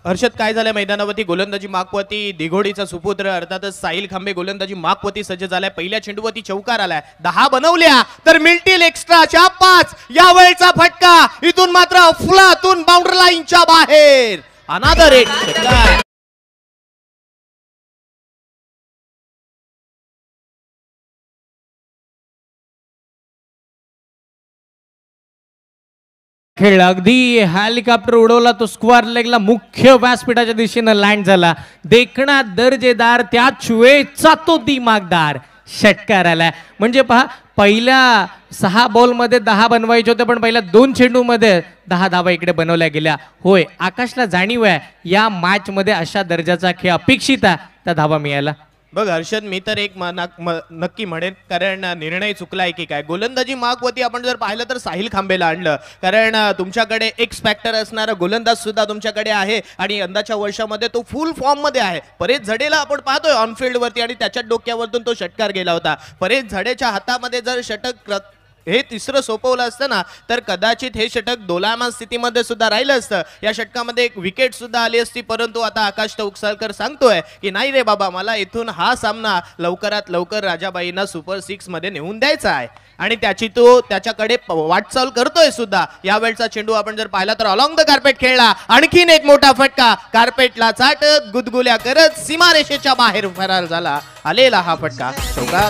हर्षद काय झालंय मैदानावरती गोलंदाजी माकवती दिघोडीचा सुपुत्र अर्थातच साहिल खांबे गोलंदाजी माकवती सज्ज झालाय. पहिल्या चेंडूवरती चौकार आलाय. 10 बनवल्या तर मिळतील एक्स्ट्राच्या 5. यावेळचा फटका इथून मात्र अफलातून बाउंड्री लाईनच्या बाहेर. अनादर एक षटकार. खेळ अगदी हेलिकॉप्टर उडवला तो स्क्वेअर लेगला मुख्य व्यासपीठाच्या दिशेनं लँड झाला. देखणा दर्जेदार त्याच वेळचा तो दिमागदार षटकार आलाय. म्हणजे पहा, पहिल्या 6 बॉलमध्ये 10 बनवायचे होते पण पहिल्या 2 चेंडूमध्ये 10 धावा इकडे बनवल्या गेल्या. होय, आकाशला जाणीव आहे या मॅच मध्ये अशा दर्जाचा खेळ अपेक्षित आहे, त्या धावा मिळायला. बघ हर्षद, मी तर एक नक्की म्हणेन, कारण निर्णय चुकलाय की काय. गोलंदाजी मागवती आपण जर पाहिलं तर साहिल खांबेला आणलं, कारण तुमच्याकडे एक्स फॅक्टर असणारा गोलंदाज सुद्धा तुमच्याकडे आहे आणि यंदाच्या वर्षामध्ये तो फुल फॉर्म मध्ये आहे. परेश झडेला आपण पाहतोय ऑनफिल्ड वरती आणि त्याच्या डोक्यावरतून तो षटकार गेला होता. परेश झडेच्या हातामध्ये जर षटक हे तिसरं सोपवलं असतं ना तर कदाचित हे षटक दोलायमान स्थितीमध्ये सुद्धा राहिलं असतं. या षटकामध्ये एक विकेट सुद्धा आली असती, परंतु आता आकाश तवसालकर सांगतोय की नाही रे बाबा, मला इथून हा सामना लवकरात लवकर राजाबाईंना सुपर 6 मध्ये नेऊन द्यायचा आहे आणि त्याची तो त्याच्याकडे वाटचाल करतोय सुद्धा. यावेळचा चेंडू आपण जर पाहिला तर अलॉंग द कार्पेट खेळला. आणखीन एक मोठा फटका कार्पेटला चाटत गुदगुल्या करत सीमारेषेच्या बाहेर फरार झाला. आलेला हा फटका चौकार.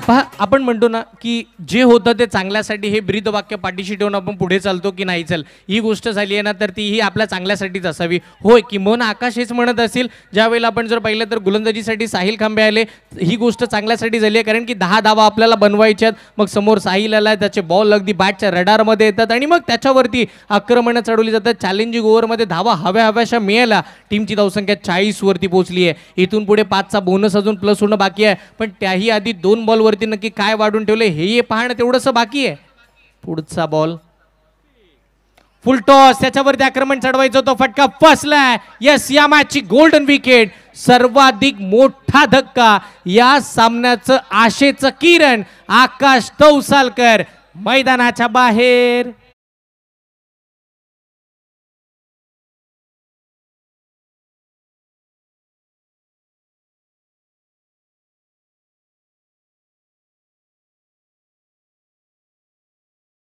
पहा, आपण म्हणतो ना की जे होतं ते चांगल्यासाठी, हे ब्रीद वाक्य पाठीशी ठेवून आपण पुढे चालतो की नाही. चल, ही गोष्ट झाली आहे ना तर ती ही आपल्या चांगल्यासाठीच असावी. होय, किंबहुना आकाश हेच म्हणत असेल. ज्या वेळेला आपण जर पाहिलं तर गोलंदाजीसाठी साहिल खांबे आले, ही गोष्ट चांगल्यासाठी झाली आहे, कारण की 10 धावा आपल्याला बनवायच्यात. मग समोर साहिल आला, त्याचे बॉल अगदी बॅटच्या रडारमध्ये येतात आणि मग त्याच्यावरती आक्रमणं चढवली जातात. चॅलेंजिंग ओव्हरमध्ये धावा हव्याशा मिळाल्या. टीमची धावसंख्या 40 वरती पोहोचली आहे. इथून पुढे 5चा बोनस अजून प्लस होणं बाकी आहे, पण त्याही आधी 2 बॉलवरती नक्की काय वाढून ठेवले हे पाहणं तेवढंसं बाकी आहे. पुढचा बॉल फुल टॉस, त्याच्यावरती आक्रमण चढवायचं, तो फटका फसलाय. यस, या मॅचची गोल्डन विकेट. सर्वाधिक मोठा धक्का या सामन्याचं आशेचं किरण आकाश तवसालकर मैदानाच्या बाहेर.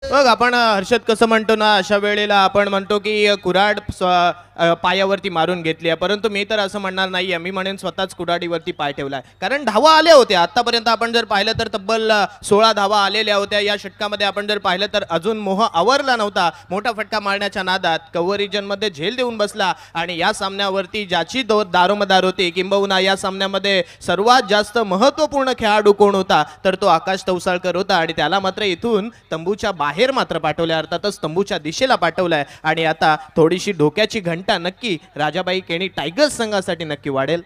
बघ आपण हर्षद कसं म्हणतो ना, अशा वेळेला आपण म्हणतो की कुऱ्हाड पायावरती मारून घेतली आहे, परंतु मी तर असं म्हणणार नाहीये. मी म्हणेन स्वतःच कुऱ्हाडीवरती पाय ठेवलाय, कारण धावा आल्या होत्या आतापर्यंत. आपण जर पाहिलं तर तब्बल 16 धावा आलेल्या होत्या. या षटकामध्ये आपण जर पाहिलं तर अजून मोह आवरला नव्हता. मोठा फटका मारण्याच्या नादात कव्हर रिजन मध्ये झेल देऊन बसला आणि या सामन्यावरती ज्याची दारोमदार होती, किंबहुना या सामन्यामध्ये सर्वात जास्त महत्वपूर्ण खेळाडू कोण होता तर तो आकाश तवसाळकर होता आणि त्याला मात्र इथून तंबूच्या बाहेर बाहेर मात्र पाठवल्या, अर्थातच तंबूच्या दिशेला पाठवलाय. आणि आता थोडीशी डोक्याची घंटा नक्की राजाबाई केणी टायगर्स संघासाठी नक्की वाढेल.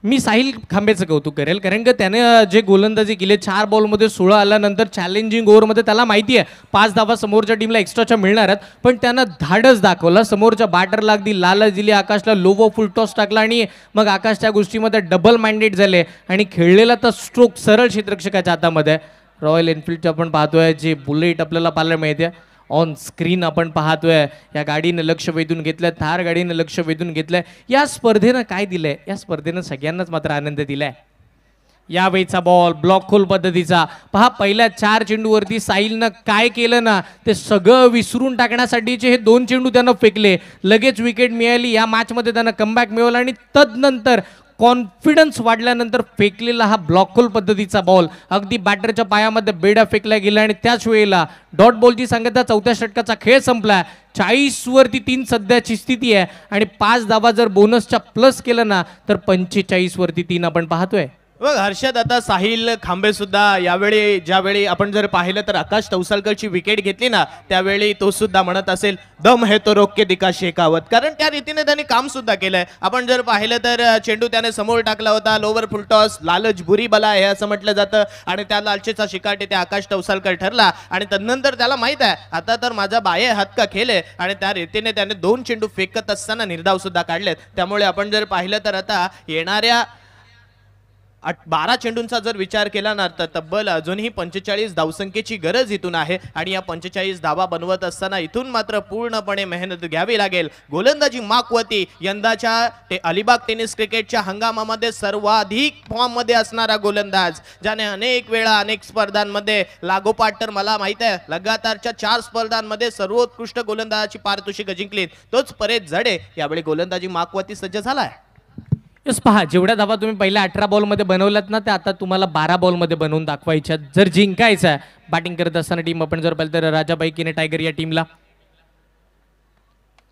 मी साहिल खांबेचं कौतुक करेल, कारण की त्याने जे गोलंदाजी केली 4 बॉलमध्ये 16 आल्यानंतर चॅलेंजिंग ओव्हरमध्ये त्याला माहिती आहे 5 धावा समोरच्या टीमला एक्स्ट्राच्या मिळणार आहेत, पण त्यानं धाडस दाखवलं. समोरच्या बॅटरला अगदी लालच दिली, आकाशला लोवो फुल टॉस टाकला आणि मग आकाश त्या गोष्टीमध्ये डबल मॅन्डेट झाले आणि खेळलेला तर स्ट्रोक सरळ क्षेत्ररक्षकाच्या हातामध्ये. रॉयल एनफिल्डचं आपण पाहतोय जे बुलेट आपल्याला पाहायला मिळते ऑन स्क्रीन आपण पाहतोय. या गाडीनं लक्ष वेधून घेतलंय, थार गाडीनं लक्ष वेधून घेतलंय. या स्पर्धेनं काय दिलंय, या स्पर्धेनं सगळ्यांनाच मात्र आनंद दिलाय. यावेळीचा बॉल ब्लॉक खोल पद्धतीचा पहा. पहिल्या 4 चेंडूवरती साहिलनं काय केलं ना, ते सगळं विसरून टाकण्यासाठीचे हे 2 चेंडू त्यानं फेकले. लगेच विकेट मिळाली. या मॅचमध्ये त्यानं कमबॅक मिळवला आणि तदनंतर कॉन्फिडन्स वाढल्यानंतर फेकलेला हा ब्लॉक होल पद्धतीचा बॉल अगदी बॅटरच्या पायामध्ये बेडा फेकला गेला आणि त्याच वेळेला डॉट बॉलची सांगता 4थ्या षटकाचा खेळ संपला. 40 वरती 3 सध्याची स्थिती आहे आणि 5 धावा जर बोनसच्या प्लस केलं ना तर 45 वरती 3 आपण पाहतोय. बघ हर्षद, आता साहिल खांबे सुद्धा यावेळी ज्यावेळी आपण जर पाहिलं तर आकाश तवसालकरची विकेट घेतली ना त्यावेळी तो सुद्धा म्हणत असेल दम है तो रोक के दिखा शेखावत, कारण त्या रीतीने त्यांनी काम सुद्धा केलंय. आपण जर पाहिलं तर चेंडू त्याने समोर टाकला होता, लोवर फुल टॉस, लालच बुरी बला हे असं म्हटलं जातं आणि त्या लालचेचा शिकाटे त्या आकाश तवसालकर ठरला आणि तदनंतर त्याला माहित आहे आता तर माझा बाये हात का खेळ आहे आणि त्या रीतीने त्याने 2 चेंडू फेकत असताना निर्धाव सुद्धा काढलेत. त्यामुळे आपण जर पाहिलं तर आता येणाऱ्या 12 चेंडूंचा जर विचार केला ना तर तब्बल अजूनही 45 धावसंख्येची गरज इथून आहे आणि या 45 धावा बनवत असताना इथून मात्र पूर्णपणे मेहनत घ्यावी लागेल. गोलंदाजी माकवती यंदाच्या अलिबाग टेनिस क्रिकेटच्या हंगामामध्ये सर्वाधिक फॉर्म मध्ये असणारा गोलंदाज, ज्याने अनेक वेळा अनेक स्पर्धांमध्ये लागोपाठ तर मला माहित आहे लगातारच्या 4 स्पर्धांमध्ये सर्वोत्कृष्ट गोलंदाजाची पारितोषिक जिंकली, तोच परेश जडे यावेळी गोलंदाजी माकवती सज्ज झालाय. पहा, जेवढ्या धावा तुम्ही पहिल्या 18 बॉलमध्ये बनवल्यात ना त्या आता तुम्हाला 12 बॉलमध्ये बनवून दाखवायच्या जर जिंकायचं आहे. बॅटिंग करत असताना टीम आपण जर पाहिलं तर राजाबाई केणी टायगर या टीमला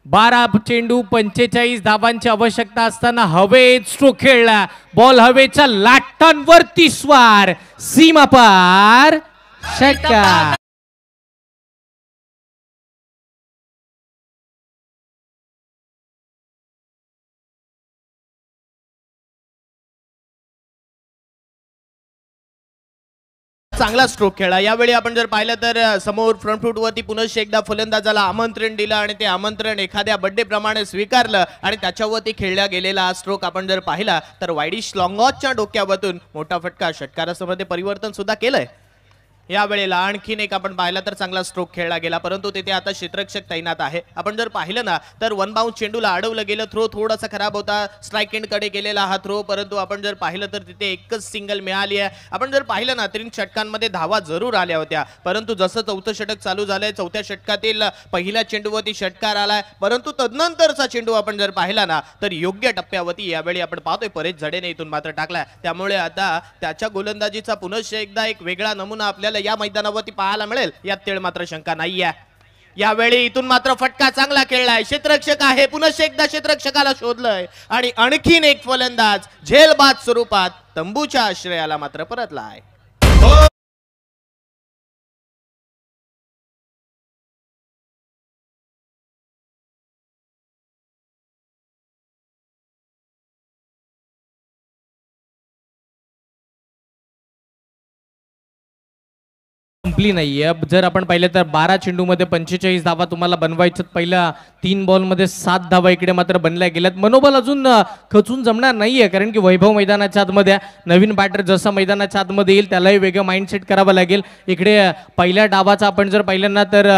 12 चेंडू 45 धावांची आवश्यकता असताना हवेत स्ट्रोक खेळला. बॉल हवेच्या लाटांवरती स्वार, सीमा पार, षटकार. चांगला स्ट्रोक खेळला. यावेळी आपण जर पाहिलं तर समोर फ्रंट फूट वरती पुन्हा एकदा फलंदाजाला आमंत्रण दिलं आणि ते आमंत्रण एखाद्या बर्थडे प्रमाणे स्वीकारलं आणि त्याच्यावरती खेळला गेलेला हा स्ट्रोक आपण जर पाहिला तर वाईडिश लॉंगॉसच्या डोक्यावरून मोठा फटका षटकारामध्ये परिवर्तन सुद्धा केलंय. यावेळेला आणखीन एक आपण पाहिला तर चांगला स्ट्रोक खेळला गेला, परंतु तिथे आता क्षेत्ररक्षक तैनात आहे. आपण जर पाहिलं ना तर 1 बाउंस चेंडूला अडवलं गेलं. थ्रो थोडासा खराब होता, स्ट्राईक एंड कडे गेलेला हा थ्रो, परंतु आपण जर पाहिलं तर तिथे एकच सिंगल मिळाली आहे. आपण जर पाहिलं ना 3 षटकांमध्ये धावा जरूर आल्या होत्या, परंतु जसं 4थं षटक चालू झालंय 4थ्या षटकातील पहिल्या चेंडूवरती षटकार आलाय, परंतु तदनंतरचा चेंडू आपण जर पाहिला ना तर योग्य टप्प्यावरती यावेळी आपण पाहतोय परेश जडेने इथून मात्र टाकलाय. त्यामुळे आता त्याच्या गोलंदाजीचा पुन्हा एकदा एक वेगळा नमुना आपल्याला या मैदानावरती पाहायला मिळेल, यात तेळ मात्र शंका नाहीये. यावेळी इथून मात्र फटका चांगला खेळलाय. क्षेत्ररक्षक आहे, पुन्हा एकदा क्षेत्ररक्षकाला शोधलंय आणि आणखीन एक फलंदाज झेलबाद स्वरूपात तंबूच्या आश्रयाला मात्र परतलाय. संपली नाहीये. जर आपण पाहिलं तर 12 चेंडूमध्ये 45 धावा तुम्हाला बनवायच्यात. पहिल्या 3 बॉलमध्ये 7 धावा इकडे मात्र बनल्या गेल्यात. मनोबल अजून खचून जमणार नाहीये, कारण की वैभव मैदानाच्या आतमध्ये नवीन बॅटर जसं मैदानाच्या आतमध्ये येईल त्यालाही वेगळं माइंडसेट करावं लागेल. इकडे पहिल्या डावाचा आपण जर पाहिलं ना तर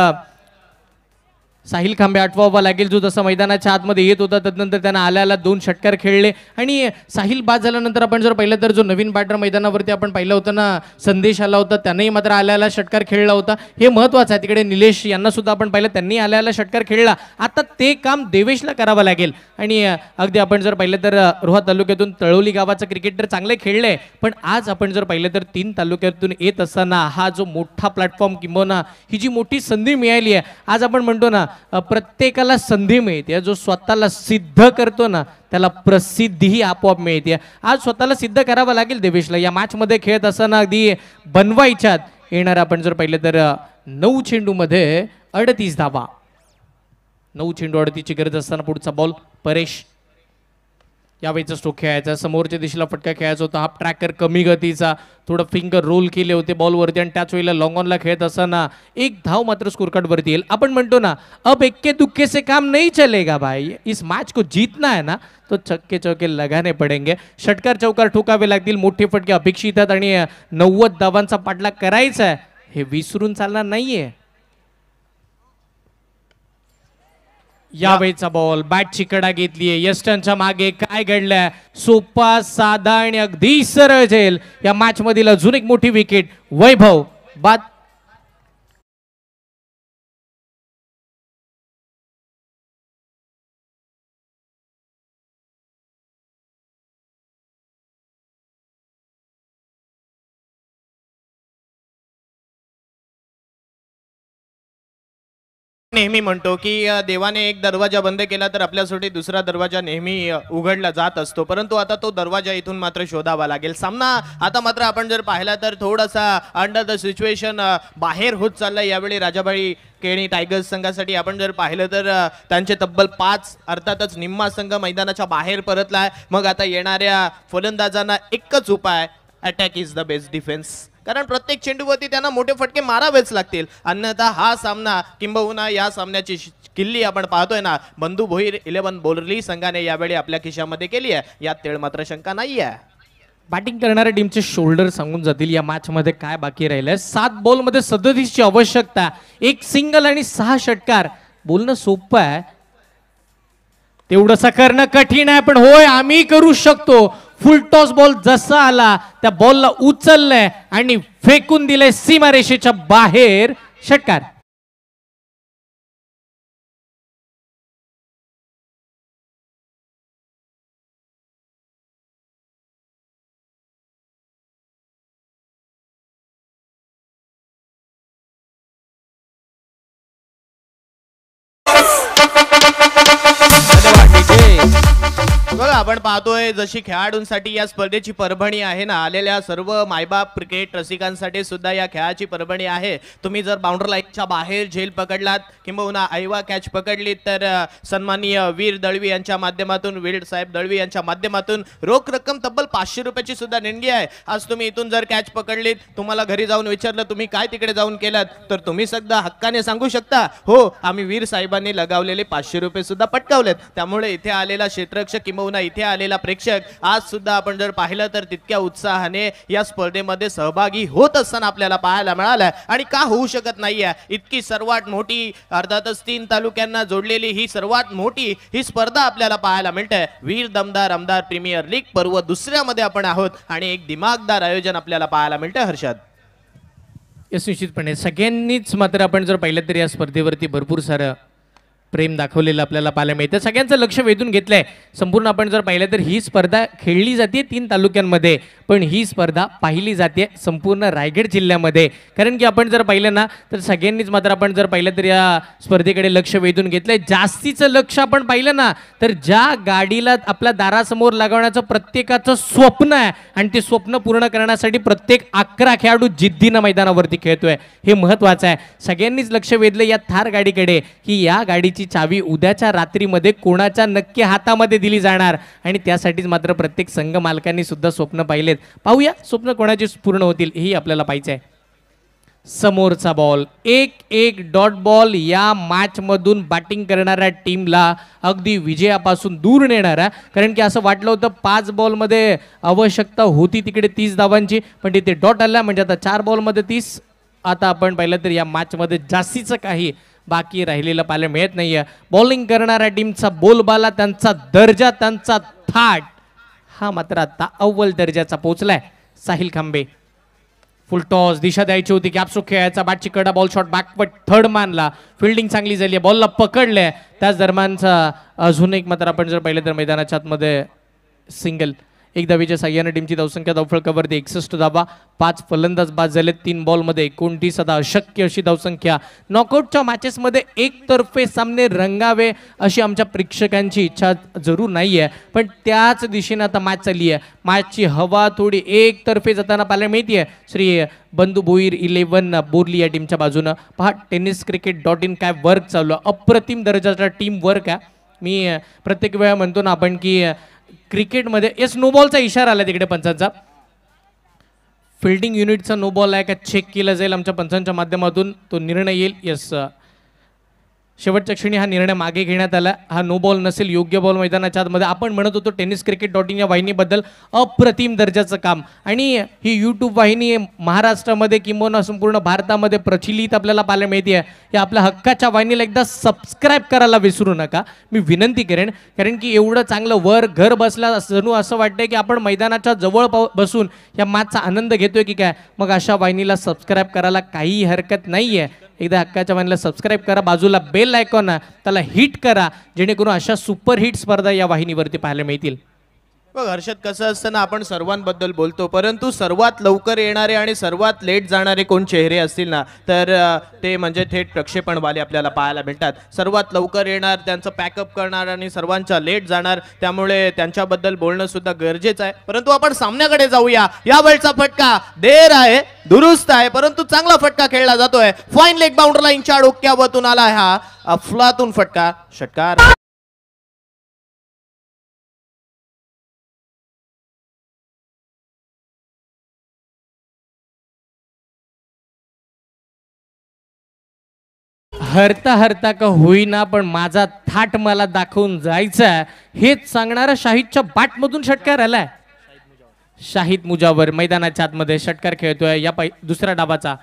साहिल खांबे आठवावा लागेल, जो जसं मैदानाच्या आतमध्ये येत होता तदनंतर त्यांना आल्याला 2 षटकार खेळले आणि साहिल बाद झाल्यानंतर आपण जर पाहिलं तर जो नवीन बॅटर मैदानावरती आपण पाहिलं होतं ना संदेश आला होता, त्यानेही मात्र आल्याला षटकार खेळला होता. हे महत्त्वाचं आहे. तिकडे निलेश यांना सुद्धा आपण पाहिलं, त्यांनी आल्याला षटकार खेळला. आता ते काम देवेशला करावं लागेल आणि अगदी आपण जर पाहिलं तर रोहा तालुक्यातून तळोली गावाचं क्रिकेटर चांगले खेळले, पण आज आपण जर पाहिलं तर 3 तालुक्यातून येत असताना हा जो मोठा प्लॅटफॉर्म किंबहुना ही जी मोठी संधी मिळाली आहे, आज आपण म्हणतो ना प्रत्येकाला संधी मिळते, जो स्वतःला सिद्ध करतो ना त्याला प्रसिद्धीही आपोआप मिळते. आज स्वतःला सिद्ध करावं लागेल देवेशला. या मॅचमध्ये खेळत असताना अगदी बनवायच्यात येणार आपण जर पाहिलं तर 9 चेंडूमध्ये 38 धावा. 9 चेंडू 38ची गरज असताना पुढचा बॉल परेश. यावेळीचा स्ट्रोक खेळायचा, समोरच्या दिशेला फटका खेळायचा होता. हाफ ट्रॅकर कमी गतीचा, थोडं फिंगर रोल केले होते बॉलवरती आणि त्याच वेळेला लॉंग ऑनला खेळत असताना 1 धाव मात्र स्कोर कार्ड वरती येईल. आपण म्हणतो ना, अब एक्के दुक्के से काम नहीं चलेगा भाई, इस मैच को जीतना है ना तो छक्के चौके लगाने पडेंगे. षटकार चौकार ठोकावे लागतील, मोठे फटके अपेक्षित आहेत आणि 90 धावांचा पाठलाग करायचा आहे, हे विसरून चालणार नाहीये. यावेळीचा बॉल बॅटची कडा घेतलीये, यस्टनच्या मागे काय घडलंय, सोपा साधा आणि अगदी सरळ झेल. या मॅच मधील अजून एक मोठी विकेट वैभव बाद. नेहमी म्हणतो की देवाने एक दरवाजा बंद केला तर आपल्यासाठी दुसरा दरवाजा नेहमी उघडला जात असतो, परंतु आता तो दरवाजा इथून मात्र शोधावा लागेल. सामना आता मात्र आपण जर पाहिला तर थोडासा अंडर द सिच्युएशन बाहेर होत चाललाय. यावेळी राजाबाई केणी टायगर्स संघासाठी आपण जर पाहिलं तर त्यांचे तब्बल 5 अर्थातच निम्मा संघ मैदानाच्या बाहेर परतलाय. मग आता येणाऱ्या फलंदाजांना एकच उपाय, attack is the best defence, कारण प्रत्येक चेंडूवरती त्यांना मोठे फटके मारावेच लागतील, अन्यथा हा सामना किंबहुना या सामन्याची किल्ली आपण पाहतोय ना बंधू भोईर 11 बोर्ली संघाने यावेळी आपल्या खिशामध्ये केली आहे, यात तेळ मात्र शंका नाही आहे. बॅटिंग करणाऱ्या टीमचे शोल्डर सांगून जातील या मॅच मध्ये काय बाकी राहिलंय. 7 बॉल मध्ये 37 ची आवश्यकता, 1 सिंगल आणि 6 षटकार. बोलणं सोपं आहे, तेवढंसं करणं कठीण आहे, पण होय आम्ही करू शकतो. फुल टॉस बॉल जसा आला त्या बॉलला उचललंय आणि फेकून दिलंय सीमारेषेच्या बाहेर, षटकार. बघा आपण पाहतोय जशी खेळाडूंसाठी या स्पर्धेची परभणी आहे ना, आलेल्या सर्व मायबाप क्रिकेट रसिकांसाठी सुद्धा या खेळाची परभणी आहे. तुम्ही जर बाउंड्री लाईनच्या बाहेर झेल पकडलात किंबहुना आयवा कॅच पकडली तर सन्माननीय वीर दळवी यांच्या माध्यमातून, वीर साहेब दळवी यांच्या माध्यमातून रोख रक्कम तब्बल 500 रुपयाची सुद्धा देणगी आहे. आज तुम्ही इथून जर कॅच पकडलीत, तुम्हाला घरी जाऊन विचारलं तुम्ही काय तिकडे जाऊन केलात, तर तुम्ही सुद्धा हक्काने सांगू शकता, हो आम्ही वीर साहेबांनी लगावलेले 500 रुपये सुद्धा पटकावलेत. त्यामुळे इथे आलेला क्षेत्ररक्षक किंबहुना इथे आलेला प्रेक्षक आज सुद्धा आपण जर पाहिलं तर तितक्या उत्साहाने या स्पर्धेमध्ये सहभागी होत असताना आपल्याला पाहायला मिळालं. आणि का होऊ शकत नाहीये, इतकी सर्वात मोठी अर्थातच 3 तालुक्यांना जोडलेली ही सर्वात मोठी ही स्पर्धा आपल्याला पाहायला मिळते. वीर दमदार आमदार प्रीमियर लीग पर्व 2ऱ्यामध्ये आपण आहोत आणि एक दिमागदार आयोजन आपल्याला पाहायला मिळते. हर्षद, यस निश्चितपणे सगळ्यांनीच मात्र आपण जर पाहिलं तर या स्पर्धेवरती भरपूर सारं प्रेम दाखवलेलं आपल्याला पाहायला मिळतं. सगळ्यांचं लक्ष वेधून घेतलंय. संपूर्ण आपण जर पाहिलं तर ही स्पर्धा खेळली जाते 3 तालुक्यांमध्ये, पण ही स्पर्धा पाहिली जाते संपूर्ण रायगड जिल्ह्यामध्ये. कारण की आपण जर पाहिलं ना तर सगळ्यांनीच मात्र आपण जर पाहिलं तर या स्पर्धेकडे लक्ष वेधून घेतलंय. जास्तीचं लक्ष आपण पाहिलं ना तर ज्या गाडीला आपल्या दारासमोर लगावण्याचं प्रत्येकाचं स्वप्न आहे आणि ते स्वप्न पूर्ण करण्यासाठी प्रत्येक 11 खेळाडू जिद्दीनं मैदानावरती खेळतोय, हे महत्वाचं आहे. सगळ्यांनीच लक्ष वेधलं या थार गाडीकडे की या गाडी चावी उद्याच्या रात्रीमध्ये कोणाच्या नक्की हातामध्ये दिली जाणार आणि त्यासाठीच मात्र प्रत्येक संघ मालकांनी सुद्धा स्वप्न पाहिलेत. पाहूया स्वप्न कोणाचे पूर्ण होतील हेही आपल्याला पाहिजे आहे. समोरचा बॉल 1-1 डॉट बॉल या मॅच मधून बॅटिंग करणाऱ्या टीमला अगदी विजयापासून दूर नेणारा. कारण की असं वाटलं होतं 5 बॉलमध्ये आवश्यकता होती तिकडे 30 धावांची, पण तिथे डॉट आला म्हणजे आता 4 बॉलमध्ये 30. आता आपण पाहिलं तर या मॅच मध्ये जास्तीचं काही बाकी राहिलेलं पाहायला मिळत नाहीये. बॉलिंग करणाऱ्या टीमचा बोलबाला, त्यांचा दर्जा, त्यांचा थाट हा मात्र आता अव्वल दर्जाचा पोहोचलाय. साहिल खांबे, फुल टॉस, दिशा द्यायची होती, कॅप्सो खेळायचा, बॅटची कडा, बॉल शॉट बॅकवर्ड थर्ड मानला, फिल्डिंग चांगली झाली आहे, बॉलला पकडलंय. त्याच दरम्यानचा अजून एक मात्र आपण जर पाहिलं तर मैदानाच्या आतमध्ये सिंगल. एक धावेच्या साह्याने टीमची धावसंख्या धावफलकावरती 61 धावा, 5 फलंदाज बाद झाले, 3 बॉलमध्ये 29 अशक्य अशी धावसंख्या. नॉकआउटच्या मॅचेसमध्ये एकतर्फे सामने रंगावे अशी आमच्या प्रेक्षकांची इच्छा जरूर नाही आहे, पण त्याच दिशेने आता मॅच चालली आहे. मॅचची हवा थोडी एकतर्फे जाताना पाहायला मिळते. श्री बंधू भोईर 11 बोरली या टीमच्या बाजूनं. पहा tenniscricket.in काय वर्क चालू आहे, अप्रतिम दर्जाचा टीम वर्क आहे. मी प्रत्येक वेळा म्हणतो ना आपण की क्रिकेटमध्ये येस नो बॉलचा इशारा आला तिकडे पंचांचा. फिल्डिंग युनिटचा नो बॉल आहे का चेक केला जाईल आमच्या पंचांच्या माध्यमातून, तो निर्णय येईल. येस शेवटच्या क्षणी हा निर्णय मागे घेण्यात आला. हा नो बॉल नसेल, योग्य बॉल मैदानाच्या आतमध्ये. आपण म्हणत होतो tenniscricket.in या वाहिनीबद्दल अप्रतिम दर्जाचं काम, आणि ही यूट्यूब वाहिनी महाराष्ट्रामध्ये किंवा संपूर्ण भारतामध्ये प्रचलित आपल्याला पाहायला मिळते आहे. या आपल्या हक्काच्या वाहिनीला एकदा सबस्क्राईब करायला विसरू नका, मी विनंती करेन. कारण की एवढं चांगलं वर घर बसला जणू असं वाटतंय की आपण मैदानाच्या जवळ बसून या मॅचचा आनंद घेतोय की काय. मग अशा वाहिनीला सबस्क्राईब करायला काही हरकत नाही आहे. एकदा हक्काच्या वाहिनीला सबस्क्राईब करा, बाजूला बेल आयकॉन त्याला हिट करा, जेणेकरून अशा सुपर हिट स्पर्धा या वाहिनीवरती पाहायला मिळतील. बघ हर्षद, कसं असतं ना, आपण सर्वांबद्दल बोलतो, परंतु सर्वात लवकर येणारे आणि सर्वात लेट जाणारे कोण चेहरे असतील ना, तर ते म्हणजे थेट प्रक्षेपणवाले आपल्याला पाहायला मिळतात. सर्वात लवकर येणार, त्यांचं पॅकअप करणार आणि सर्वांचा लेट जाणार, त्यामुळे त्यांच्याबद्दल बोलणं सुद्धा गरजेचं आहे. परंतु आपण सामन्याकडे जाऊया. या वेळचा फटका देर आहे, दुरुस्त आहे, परंतु चांगला फटका खेळला जातोय. फाईन लेग बाउंड्री लाईनच्या डोक्यावरून आला हा अफलातून फटका, षटकार. हरता हरता का होईना, पण माझा थाट मला दाखवून जायचा हेच सांगणारा शाहिदच्या बॅटमधून षटकार आलाय. शाहिद मुजावर मैदानाच्या आतमध्ये षटकार खेळतोय. या दुसऱ्या डावाचा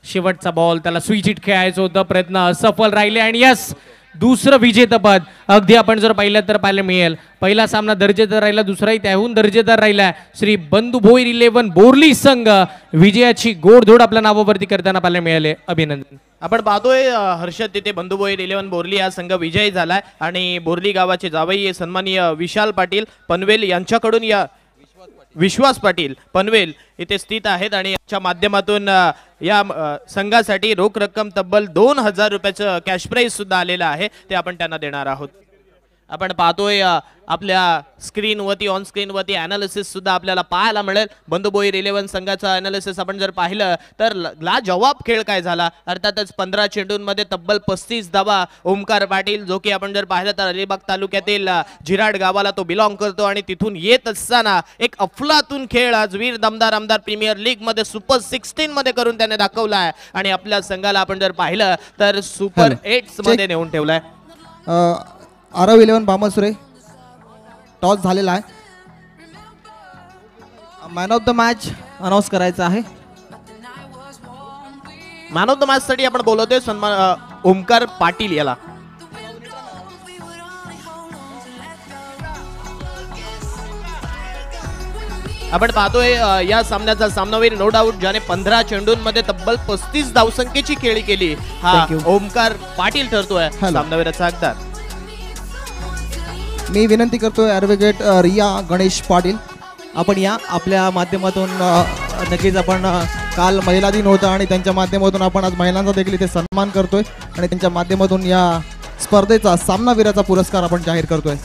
शेवटचा बॉल, त्याला स्विच हिट खेळायचं होतं, प्रयत्न असफल राहिले, आणि यस दुसरं विजेतेपद. अगदी आपण जर पाहिलं तर पाहायला मिळेल, पहिला सामना दर्जेदार राहिला, दुसराही त्याहून दर्जेदार राहिला. श्री बंधू भोईर 11 बोरली संघ विजयाची गोडधोड आपल्या नावावरती करताना पाहायला मिळाले. अभिनंदन. आपण पाहतोय हर्षद, तिथे बंधू भोईर 11 बोरली हा संघ विजयी झालाय, आणि बोरली गावाचे जावई सन्माननीय विशाल पाटील पनवेल यांच्याकडून या विश्वास पाटील पनवेल इथे स्थित आहेत, आणि याच्या माध्यमातून या संघासाठी रोख रक्कम तब्बल 2000 रुपयाचं कॅश प्राइज सुद्धा आलेलं आहे, ते आपण त्यांना देणार आहोत. आपण पाहतोय आपल्या स्क्रीनवरती, ऑन स्क्रीनवरती ॲनालिसिस सुद्धा आपल्याला पाहायला मिळेल. बंधू भोईर 11 संघाचं ॲनालिसिस आपण जर पाहिलं तर लाजवाब खेळ काय झाला. अर्थातच 15 चेंडूंमध्ये तब्बल 35 धावा. ओमकार पाटील, जो की आपण जर पाहिलं तर अलिबाग तालुक्यातील झिराड गावाला तो बिलॉंग करतो, आणि तिथून येत असताना एक अफलातून खेळ आज वीर दमदार आमदार प्रीमियर लीग मध्ये सुपर 16 मध्ये करून त्याने दाखवला आहे, आणि आपल्या संघाला आपण जर पाहिलं तर सुपर 8 मध्ये नेऊन ठेवलाय. आरव 11 बामसुरे टॉस झालेला आहे. Man of the match announce करायचं आहे. मॅन ऑफ द मॅच साठी आपण बोलतोय सन्मान ओमकार पाटील याला. आपण पाहतोय या सामन्याचा सामनावीर नो डाऊट, ज्याने 15 चेंडूंमध्ये तब्बल 35 धावसंख्येची खेळी केली, हा ओमकार पाटील ठरतोय सामनावीराचा हकदार. मी विनंती करतोय ॲडव्होकेट रिया गणेश पाटील, आपण या आपल्या माध्यमातून. नक्कीच आपण काल महिला दिन होता, आणि त्यांच्या माध्यमातून आपण आज महिलांचा देखील इथे सन्मान करतोय, आणि त्यांच्या माध्यमातून या स्पर्धेचा सामनावीराचा पुरस्कार आपण जाहीर करतोय.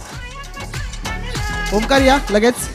ओमकार या लगेच.